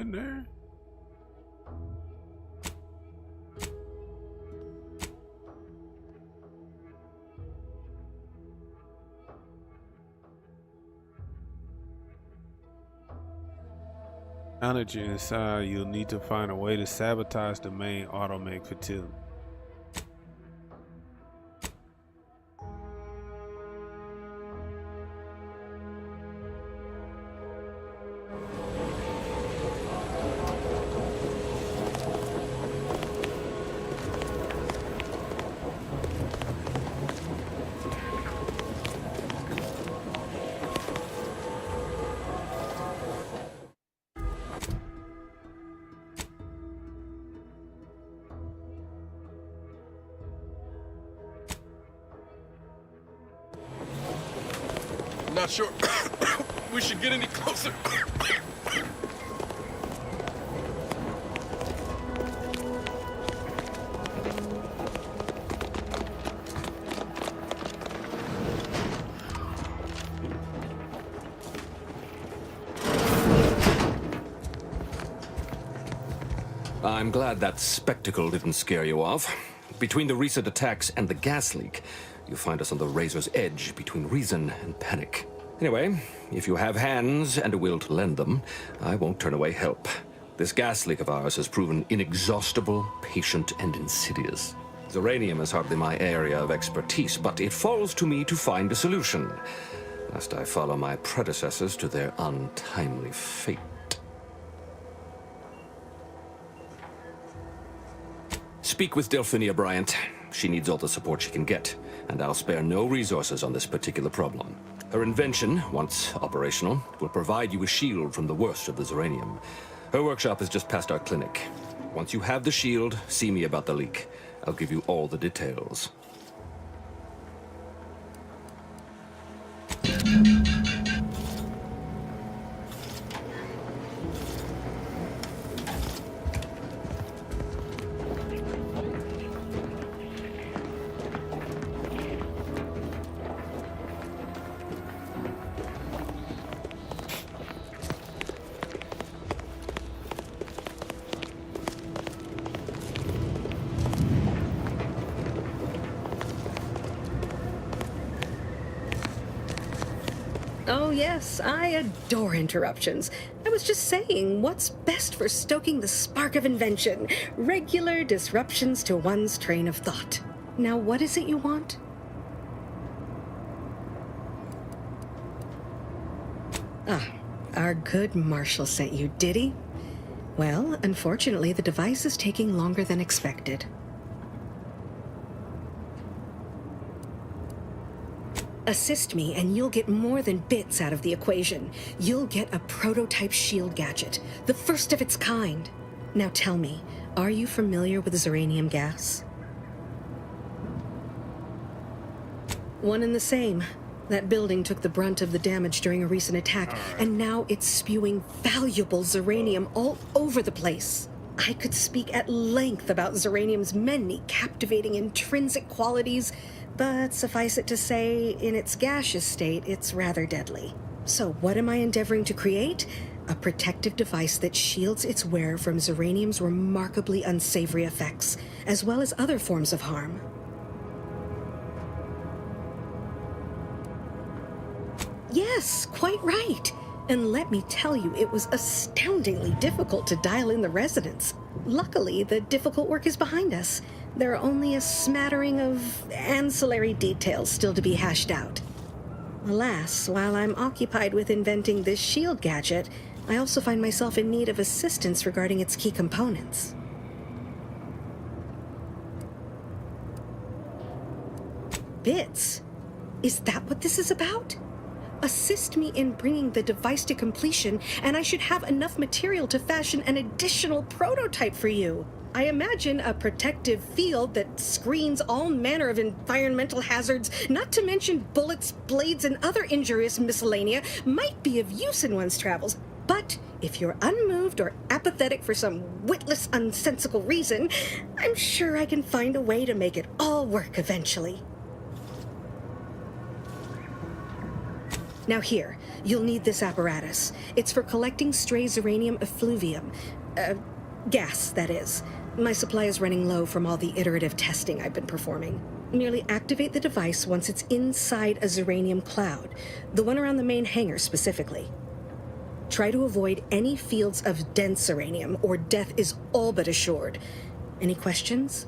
in there? Now that you're inside, you'll need to find a way to sabotage the main automech facility. Not sure we should get any closer. I'm glad that spectacle didn't scare you off. Between the recent attacks and the gas leak, you find us on the razor's edge between reason and panic. Anyway, if you have hands and a will to lend them, I won't turn away help. This gas leak of ours has proven inexhaustible, patient, and insidious. Zeranium is hardly my area of expertise, but it falls to me to find a solution, lest I follow my predecessors to their untimely fate. Speak with Delphinia Bryant. She needs all the support she can get, and I'll spare no resources on this particular problem. Her invention, once operational, will provide you a shield from the worst of the Zeranium. Her workshop is just past our clinic. Once you have the shield, see me about the leak. I'll give you all the details. Oh yes, I adore interruptions. I was just saying, what's best for stoking the spark of invention? Regular disruptions to one's train of thought. Now what is it you want? Ah, our good Marshall sent you, did he? Well, unfortunately, the device is taking longer than expected. Assist me, and you'll get more than bits out of the equation. You'll get a prototype shield gadget, the first of its kind. Now tell me, are you familiar with Zeranium gas? One and the same. That building took the brunt of the damage during a recent attack, and now it's spewing valuable Zeranium all over the place. I could speak at length about Zeranium's many captivating intrinsic qualities, but suffice it to say, in its gaseous state, it's rather deadly. So what am I endeavoring to create? A protective device that shields its wearer from Zeranium's remarkably unsavory effects, as well as other forms of harm. Yes, quite right. And let me tell you, it was astoundingly difficult to dial in the resonance. Luckily, the difficult work is behind us. There are only a smattering of ancillary details still to be hashed out. Alas, while I'm occupied with inventing this shield gadget, I also find myself in need of assistance regarding its key components. Bits? Is that what this is about? Assist me in bringing the device to completion, and I should have enough material to fashion an additional prototype for you. I imagine a protective field that screens all manner of environmental hazards, not to mention bullets, blades, and other injurious miscellanea, might be of use in one's travels. But if you're unmoved or apathetic for some witless, unsensical reason, I'm sure I can find a way to make it all work eventually. Now here, you'll need this apparatus. It's for collecting stray uranium effluvium. Gas, that is. My supply is running low from all the iterative testing I've been performing. Merely activate the device once it's inside a uranium cloud, the one around the main hangar specifically. Try to avoid any fields of dense uranium, or death is all but assured. Any questions?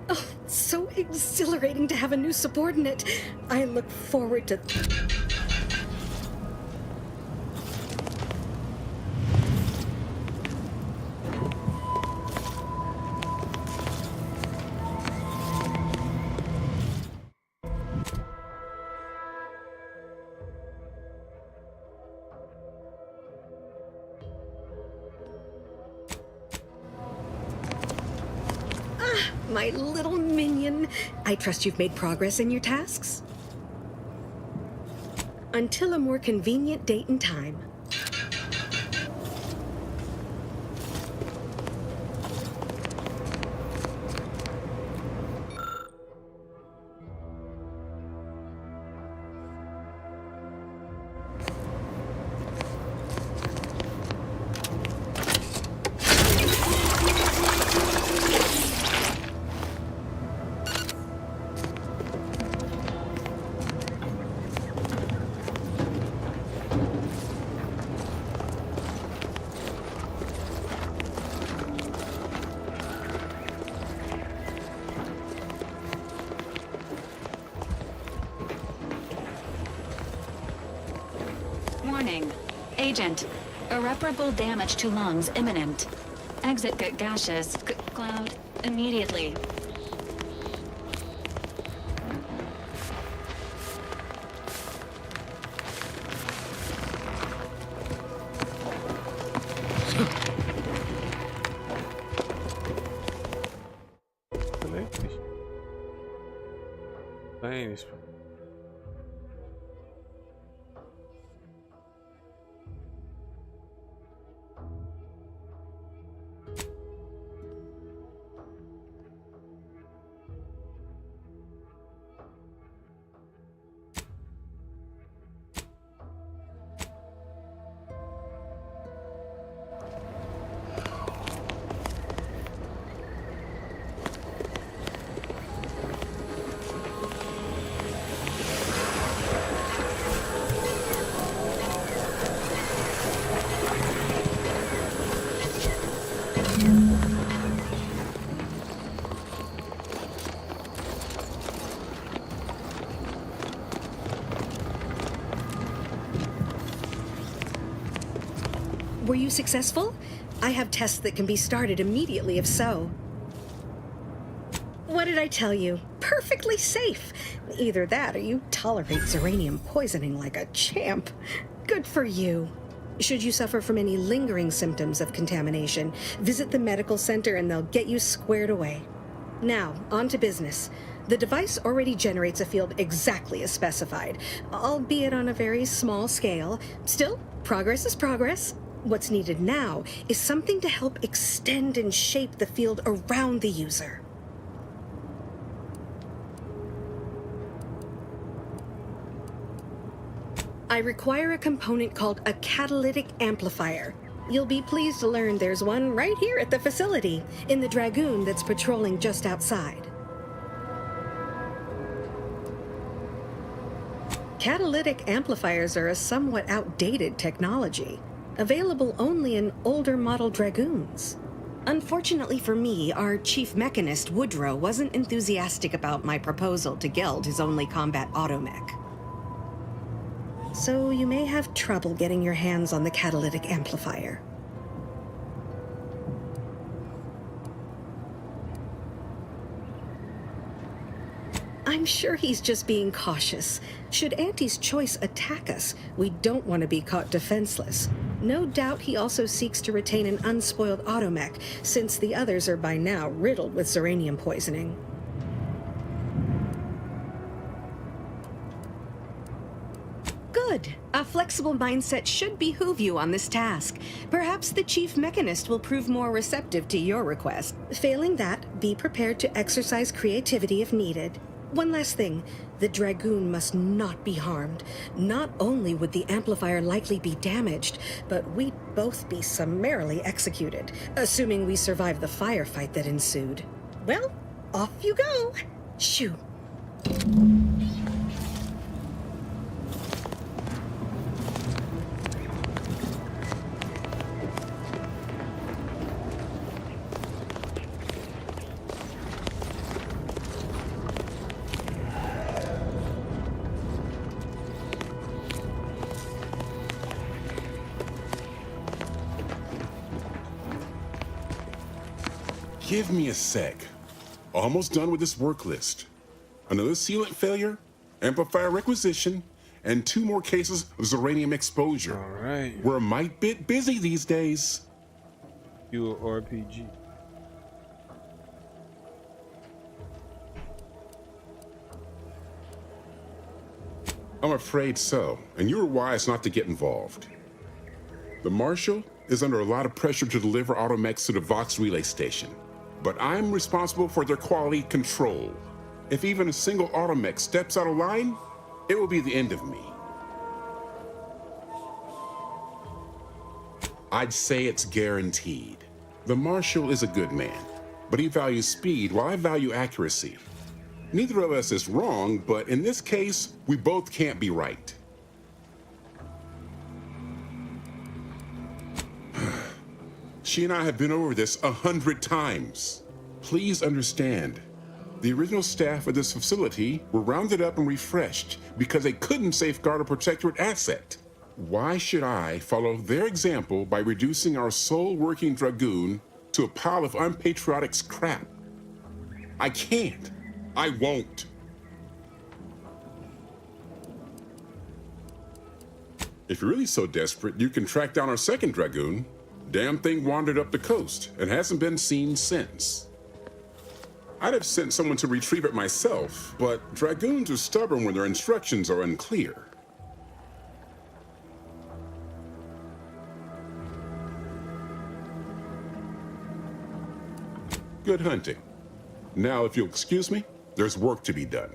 Oh, so exhilarating to have a new subordinate. I look forward to... My little minion. I trust you've made progress in your tasks? Until a more convenient date and time. Warning. Agent. Irreparable damage to lungs imminent. Exit gaseous cloud immediately. Thanks. Were you successful? I have tests that can be started immediately if so. What did I tell you? Perfectly safe. Either that or you tolerate uranium poisoning like a champ. Good for you. Should you suffer from any lingering symptoms of contamination, visit the medical center and they'll get you squared away. Now, on to business. The device already generates a field exactly as specified, albeit on a very small scale. Still, progress is progress. What's needed now is something to help extend and shape the field around the user. I require a component called a catalytic amplifier. You'll be pleased to learn there's one right here at the facility, in the Dragoon that's patrolling just outside. Catalytic amplifiers are a somewhat outdated technology, available only in older model Dragoons. Unfortunately for me, our chief mechanist, Woodrow, wasn't enthusiastic about my proposal to geld his only combat automech. So you may have trouble getting your hands on the catalytic amplifier. I'm sure he's just being cautious. Should Auntie's choice attack us, we don't want to be caught defenseless. No doubt he also seeks to retain an unspoiled automech, since the others are by now riddled with uranium poisoning. Good. A flexible mindset should behoove you on this task. Perhaps the chief mechanist will prove more receptive to your request. Failing that, be prepared to exercise creativity if needed. One last thing. The Dragoon must not be harmed. Not only would the amplifier likely be damaged, but we'd both be summarily executed, assuming we survive the firefight that ensued. Well, off you go. Shoo. Give me a sec. Almost done with this work list. Another sealant failure, amplifier requisition, and 2 more cases of Zeranium exposure. All right. We're a mite bit busy these days. You RPG. I'm afraid so, and you were wise not to get involved. The Marshal is under a lot of pressure to deliver automechs to the Vox relay station, but I'm responsible for their quality control. If even a single automech steps out of line, it will be the end of me. I'd say it's guaranteed. The Marshal is a good man, but he values speed while I value accuracy. Neither of us is wrong, but in this case, we both can't be right. She and I have been over this 100 times. Please understand, the original staff of this facility were rounded up and refreshed because they couldn't safeguard a protectorate asset. Why should I follow their example by reducing our sole working Dragoon to a pile of unpatriotic scrap? I can't. I won't. If you're really so desperate, you can track down our second Dragoon. Damn thing wandered up the coast and hasn't been seen since. I'd have sent someone to retrieve it myself, but Dragoons are stubborn when their instructions are unclear. Good hunting. Now, if you'll excuse me, there's work to be done.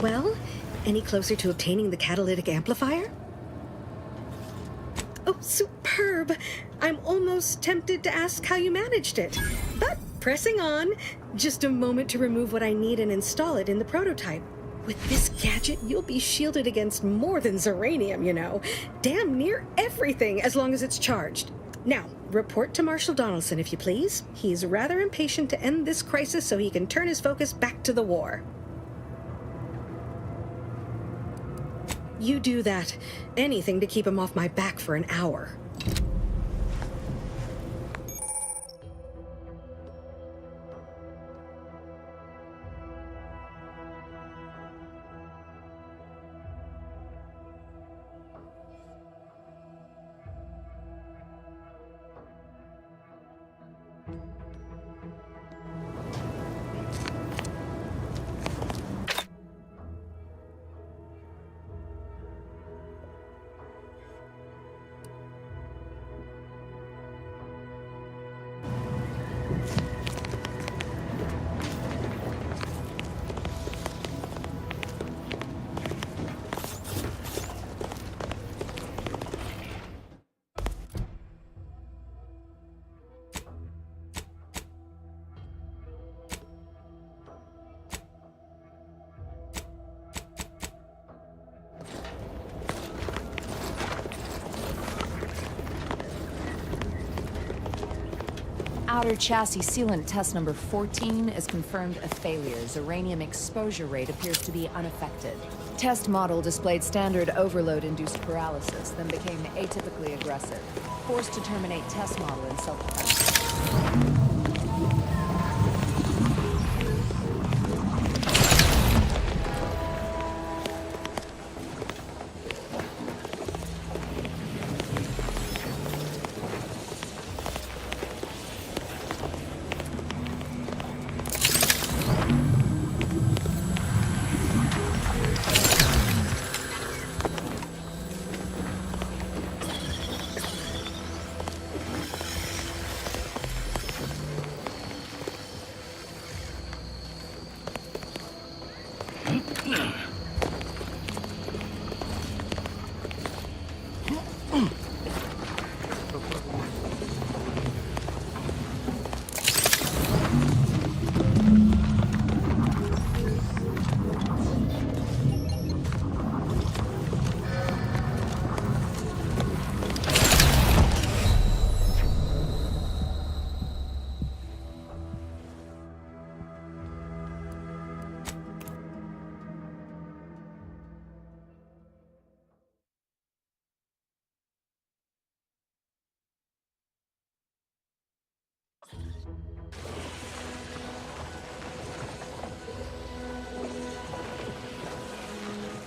Well, any closer to obtaining the catalytic amplifier? Oh, superb! I'm almost tempted to ask how you managed it. But pressing on, just a moment to remove what I need and install it in the prototype. With this gadget, you'll be shielded against more than Zeranium, you know. Damn near everything, as long as it's charged. Now, report to Marshal Donaldson, if you please. He's rather impatient to end this crisis so he can turn his focus back to the war. You do that. Anything to keep him off my back for an hour. Outer chassis sealant test number 14 is confirmed a failure. Zeranium exposure rate appears to be unaffected. Test model displayed standard overload-induced paralysis, then became atypically aggressive. Forced to terminate test model in self-defense.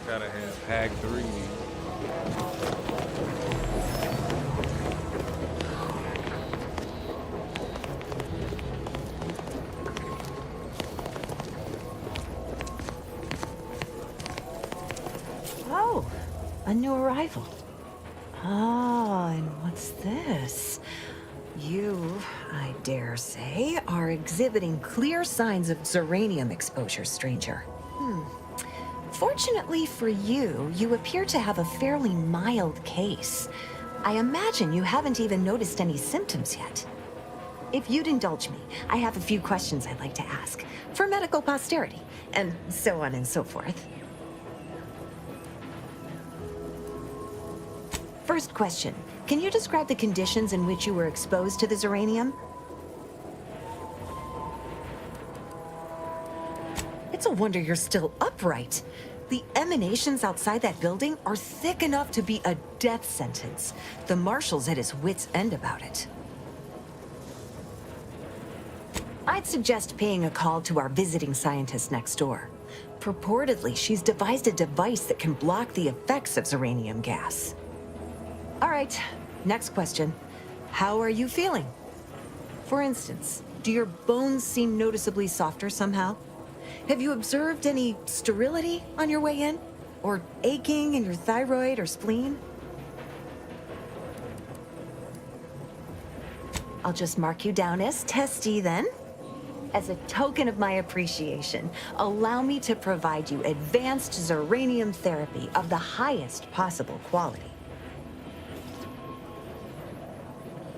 Gotta have hack 3. Oh, a new arrival. Ah, and what's this? You, I dare say, are exhibiting clear signs of Zeranium exposure, stranger. Fortunately for you, you appear to have a fairly mild case. I imagine you haven't even noticed any symptoms yet. If you'd indulge me, I have a few questions I'd like to ask, for medical posterity, and so on and so forth. First question, can you describe the conditions in which you were exposed to the Zeranium? It's a wonder you're still upright. The emanations outside that building are thick enough to be a death sentence. The Marshal's at his wit's end about it. I'd suggest paying a call to our visiting scientist next door. Purportedly, she's devised a device that can block the effects of Zeranium gas. All right, next question. How are you feeling? For instance, do your bones seem noticeably softer somehow? Have you observed any sterility on your way in? Or aching in your thyroid or spleen? I'll just mark you down as testy then. As a token of my appreciation, allow me to provide you advanced zeranium therapy of the highest possible quality.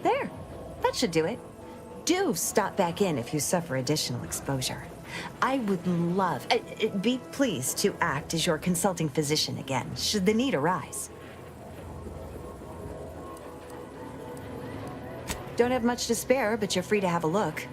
There, that should do it. Do stop back in if you suffer additional exposure. I would love, be pleased to act as your consulting physician again, should the need arise. Don't have much to spare, but you're free to have a look.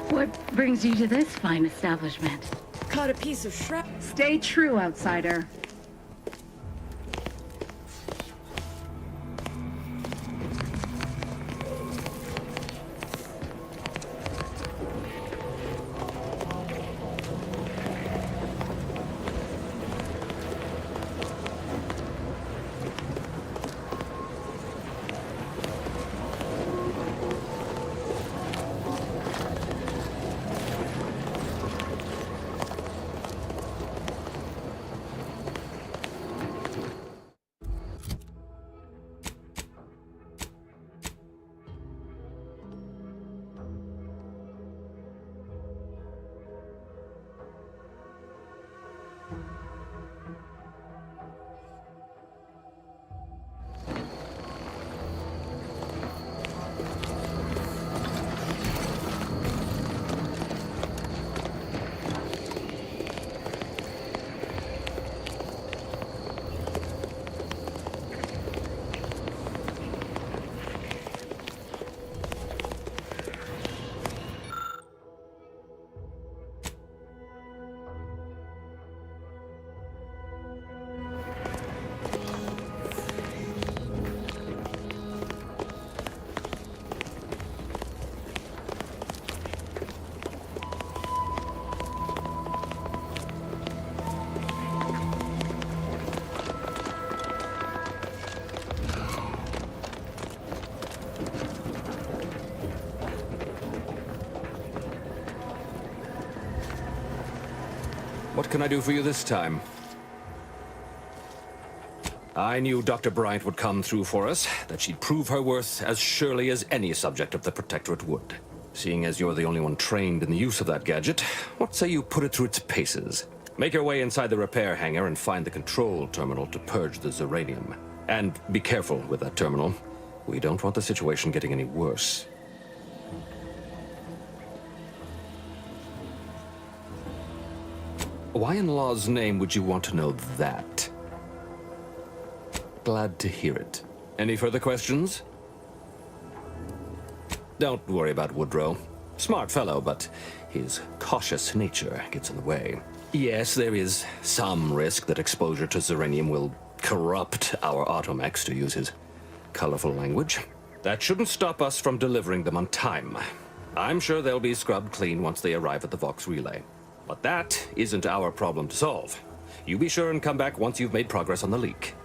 What brings you to this fine establishment? Caught a piece of shrap. Stay true, outsider. What can I do for you this time? I knew Dr. Bryant would come through for us, that she'd prove her worth as surely as any subject of the Protectorate would. Seeing as you're the only one trained in the use of that gadget, what say you put it through its paces? Make your way inside the repair hangar and find the control terminal to purge the zeranium. And be careful with that terminal. We don't want the situation getting any worse. Why in law's name would you want to know that? Glad to hear it. Any further questions? Don't worry about Woodrow. Smart fellow, but his cautious nature gets in the way. Yes, there is some risk that exposure to zeranium will corrupt our automechs, to use his colorful language. That shouldn't stop us from delivering them on time. I'm sure they'll be scrubbed clean once they arrive at the Vox relay. But that isn't our problem to solve. You be sure and come back once you've made progress on the leak.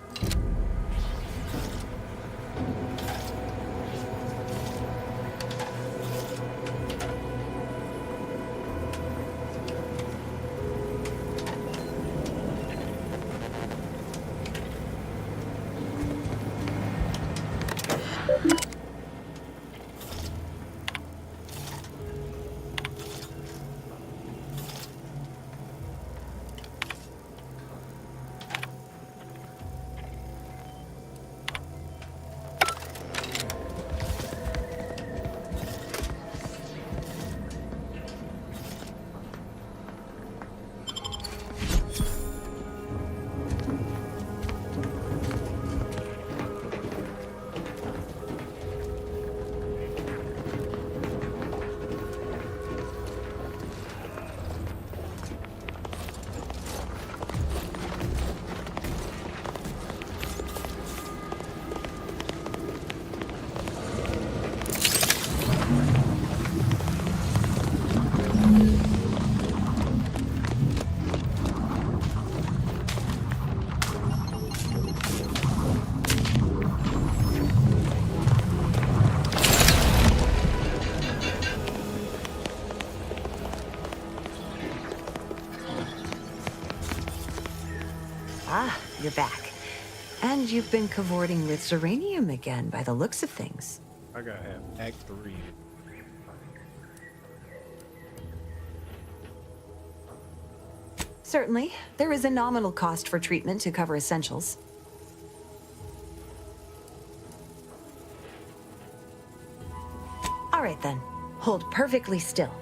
Ah, you're back. And you've been cavorting with Zeranium again, by the looks of things. I gotta have Act 3. Certainly. There is a nominal cost for treatment to cover essentials. All right, then. Hold perfectly still.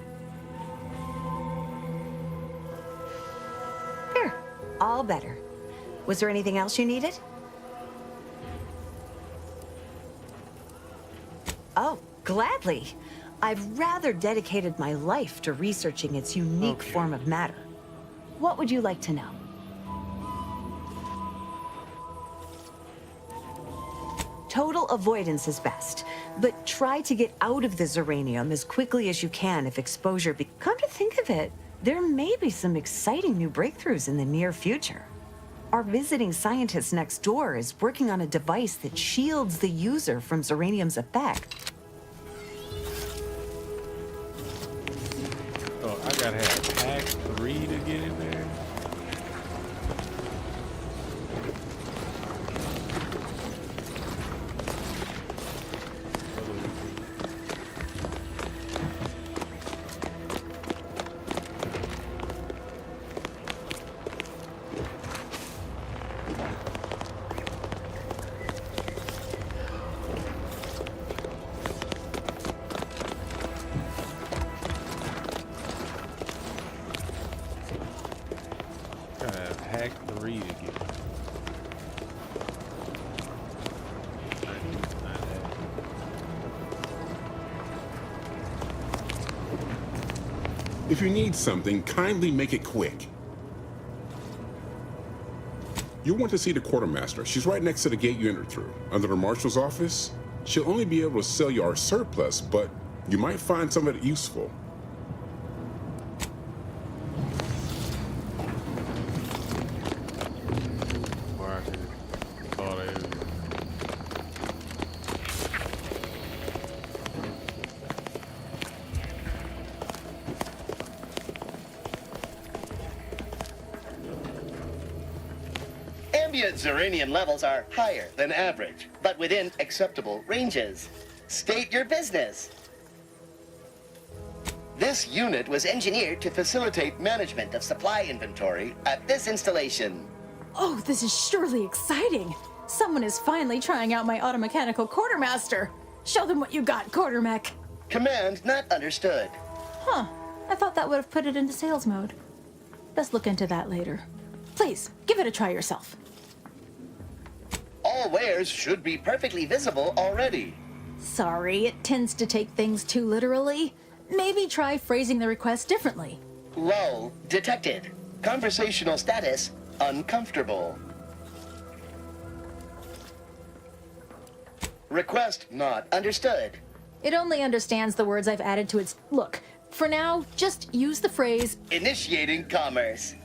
There. All better. Was there anything else you needed? Oh, gladly. I've rather dedicated my life to researching its unique form of matter. What would you like to know? Total avoidance is best, but try to get out of the Zeranium as quickly as you can if exposure Come to think of it, there may be some exciting new breakthroughs in the near future. Our visiting scientist next door is working on a device that shields the user from Zeranium's effect. Oh, I gotta have Act 3 to get in there. Gotta have Hack 3 to get in. If you need something, kindly make it quick. You'll want to see the quartermaster. She's right next to the gate you entered through, under the marshal's office. She'll only be able to sell you our surplus, but you might find some of it useful. Ambient Zeranium levels are higher than average, but within acceptable ranges. State your business. This unit was engineered to facilitate management of supply inventory at this installation. Oh, this is surely exciting. Someone is finally trying out my automechanical quartermaster. Show them what you got, quartermech. Command not understood. Huh. I thought that would have put it into sales mode. Best look into that later. Please, give it a try yourself. All wares should be perfectly visible already. Sorry, it tends to take things too literally. Maybe try phrasing the request differently. Lull detected. Conversational status uncomfortable. Request not understood. It only understands the words I've added to its... Look, for now, just use the phrase... Initiating commerce.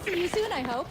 See you soon, I hope.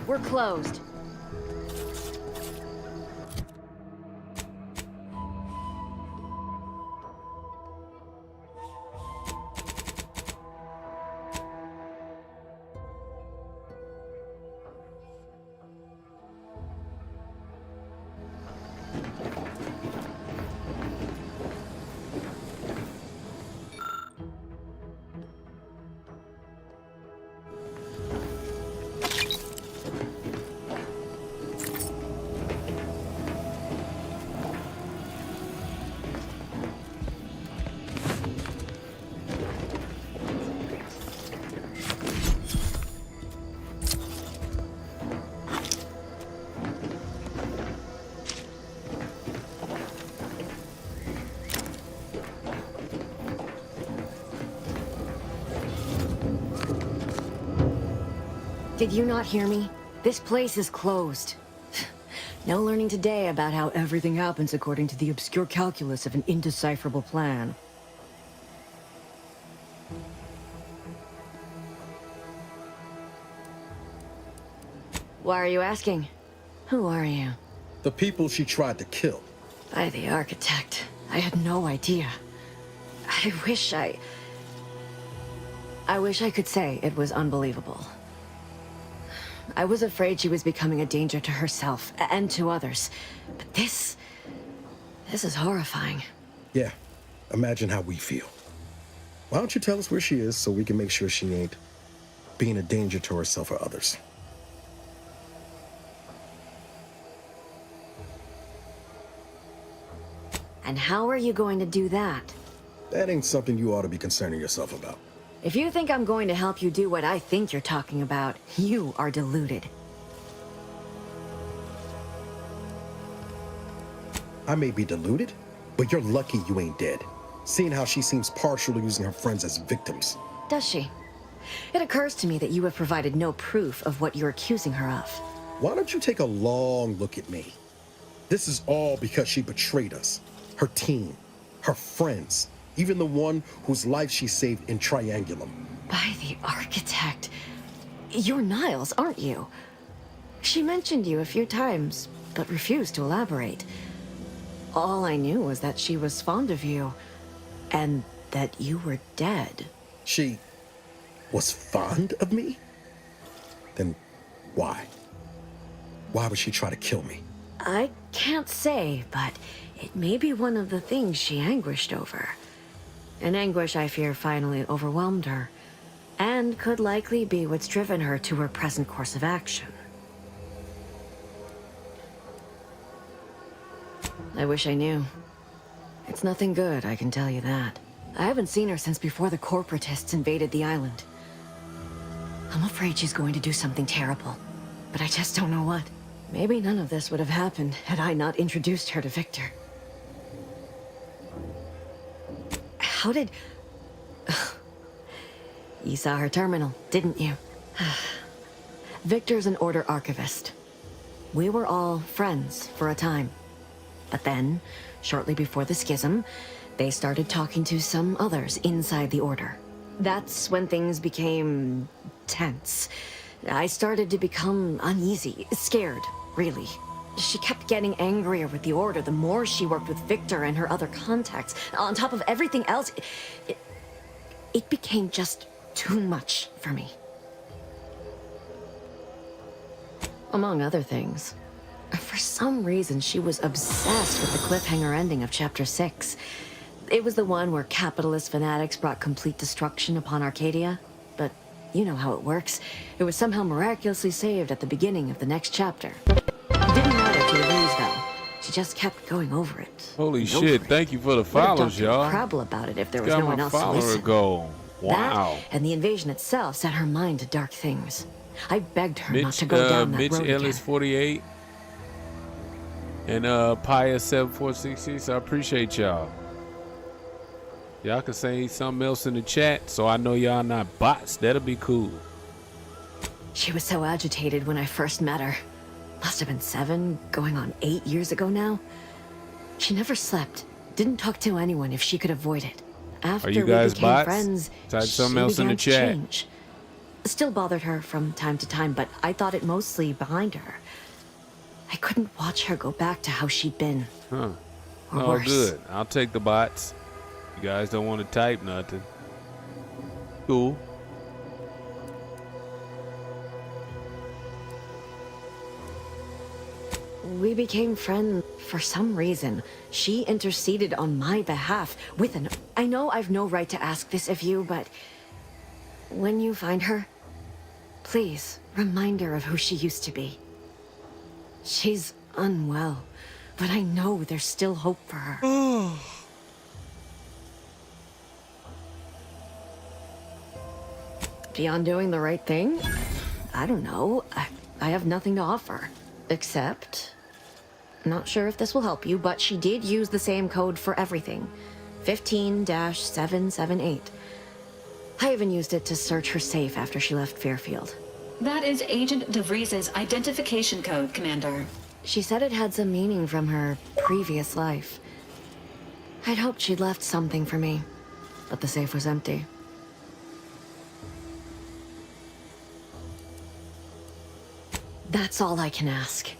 We're closed. Did you not hear me? This place is closed. No learning today about how everything happens according to the obscure calculus of an indecipherable plan. Why are you asking? Who are you? The people she tried to kill. By the architect. I had no idea. I wish I could say it was unbelievable. I was afraid she was becoming a danger to herself and to others. But this is horrifying. Yeah, imagine how we feel. Why don't you tell us where she is so we can make sure she ain't being a danger to herself or others? And how are you going to do that? That ain't something you ought to be concerning yourself about. If you think I'm going to help you do what I think you're talking about, you are deluded. I may be deluded, but you're lucky you ain't dead. Seeing how she seems partial to using her friends as victims. Does she? It occurs to me that you have provided no proof of what you're accusing her of. Why don't you take a long look at me? This is all because she betrayed us. Her team, her friends, even the one whose life she saved in Triangulum. By the architect. You're Niles, aren't you? She mentioned you a few times, but refused to elaborate. All I knew was that she was fond of you, and that you were dead. She was fond of me? Then why? Why would she try to kill me? I can't say, but it may be one of the things she anguished over. An anguish I fear finally overwhelmed her, and could likely be what's driven her to her present course of action. I wish I knew. It's nothing good, I can tell you that. I haven't seen her since before the corporatists invaded the island. I'm afraid she's going to do something terrible, but I just don't know what. Maybe none of this would have happened had I not introduced her to Victor. How did... You saw her terminal, didn't you? Victor's an Order archivist. We were all friends for a time. But then, shortly before the schism, they started talking to some others inside the Order. That's when things became tense. I started to become uneasy, scared, really. She kept getting angrier with the Order the more she worked with Victor and her other contacts. On top of everything else, it became just too much for me. Among other things. For some reason, she was obsessed with the cliffhanger ending of Chapter 6. It was the one where capitalist fanatics brought complete destruction upon Arcadia. But you know how it works. It was somehow miraculously saved at the beginning of the next chapter. It didn't matter to Louise, though. She just kept going over it. Holy shit, thank you for the follows, y'all. Crabble about it if there was no one else to listen. Goal. Wow. That and the invasion itself set her mind to dark things. I begged her not to go down that Mitch road Ellis again. 48 and Pius 7466. I appreciate y'all. Y'all can say something else in the chat so I know y'all not bots. That'll be cool. She was so agitated when I first met her. Must have been 7, going on 8 years ago now. She never slept, didn't talk to anyone if she could avoid it. After Are you we guys became bots? friends, Type something she else in the began to chat. change. Still bothered her from time to time, but I thought it mostly behind her. I couldn't watch her go back to how she'd been. Huh. Or Oh, worse. good. I'll take the bots. You guys don't want to type nothing. Cool. We became friends for some reason. She interceded on my behalf with an... I know I've no right to ask this of you, but... when you find her, please remind her of who she used to be. She's unwell, but I know there's still hope for her. Beyond doing the right thing? I don't know. I have nothing to offer. Except... not sure if this will help you, but she did use the same code for everything. 15-778. I even used it to search her safe after she left Fairfield. That is Agent DeVries's identification code, Commander. She said it had some meaning from her previous life. I'd hoped she'd left something for me, but the safe was empty. That's all I can ask.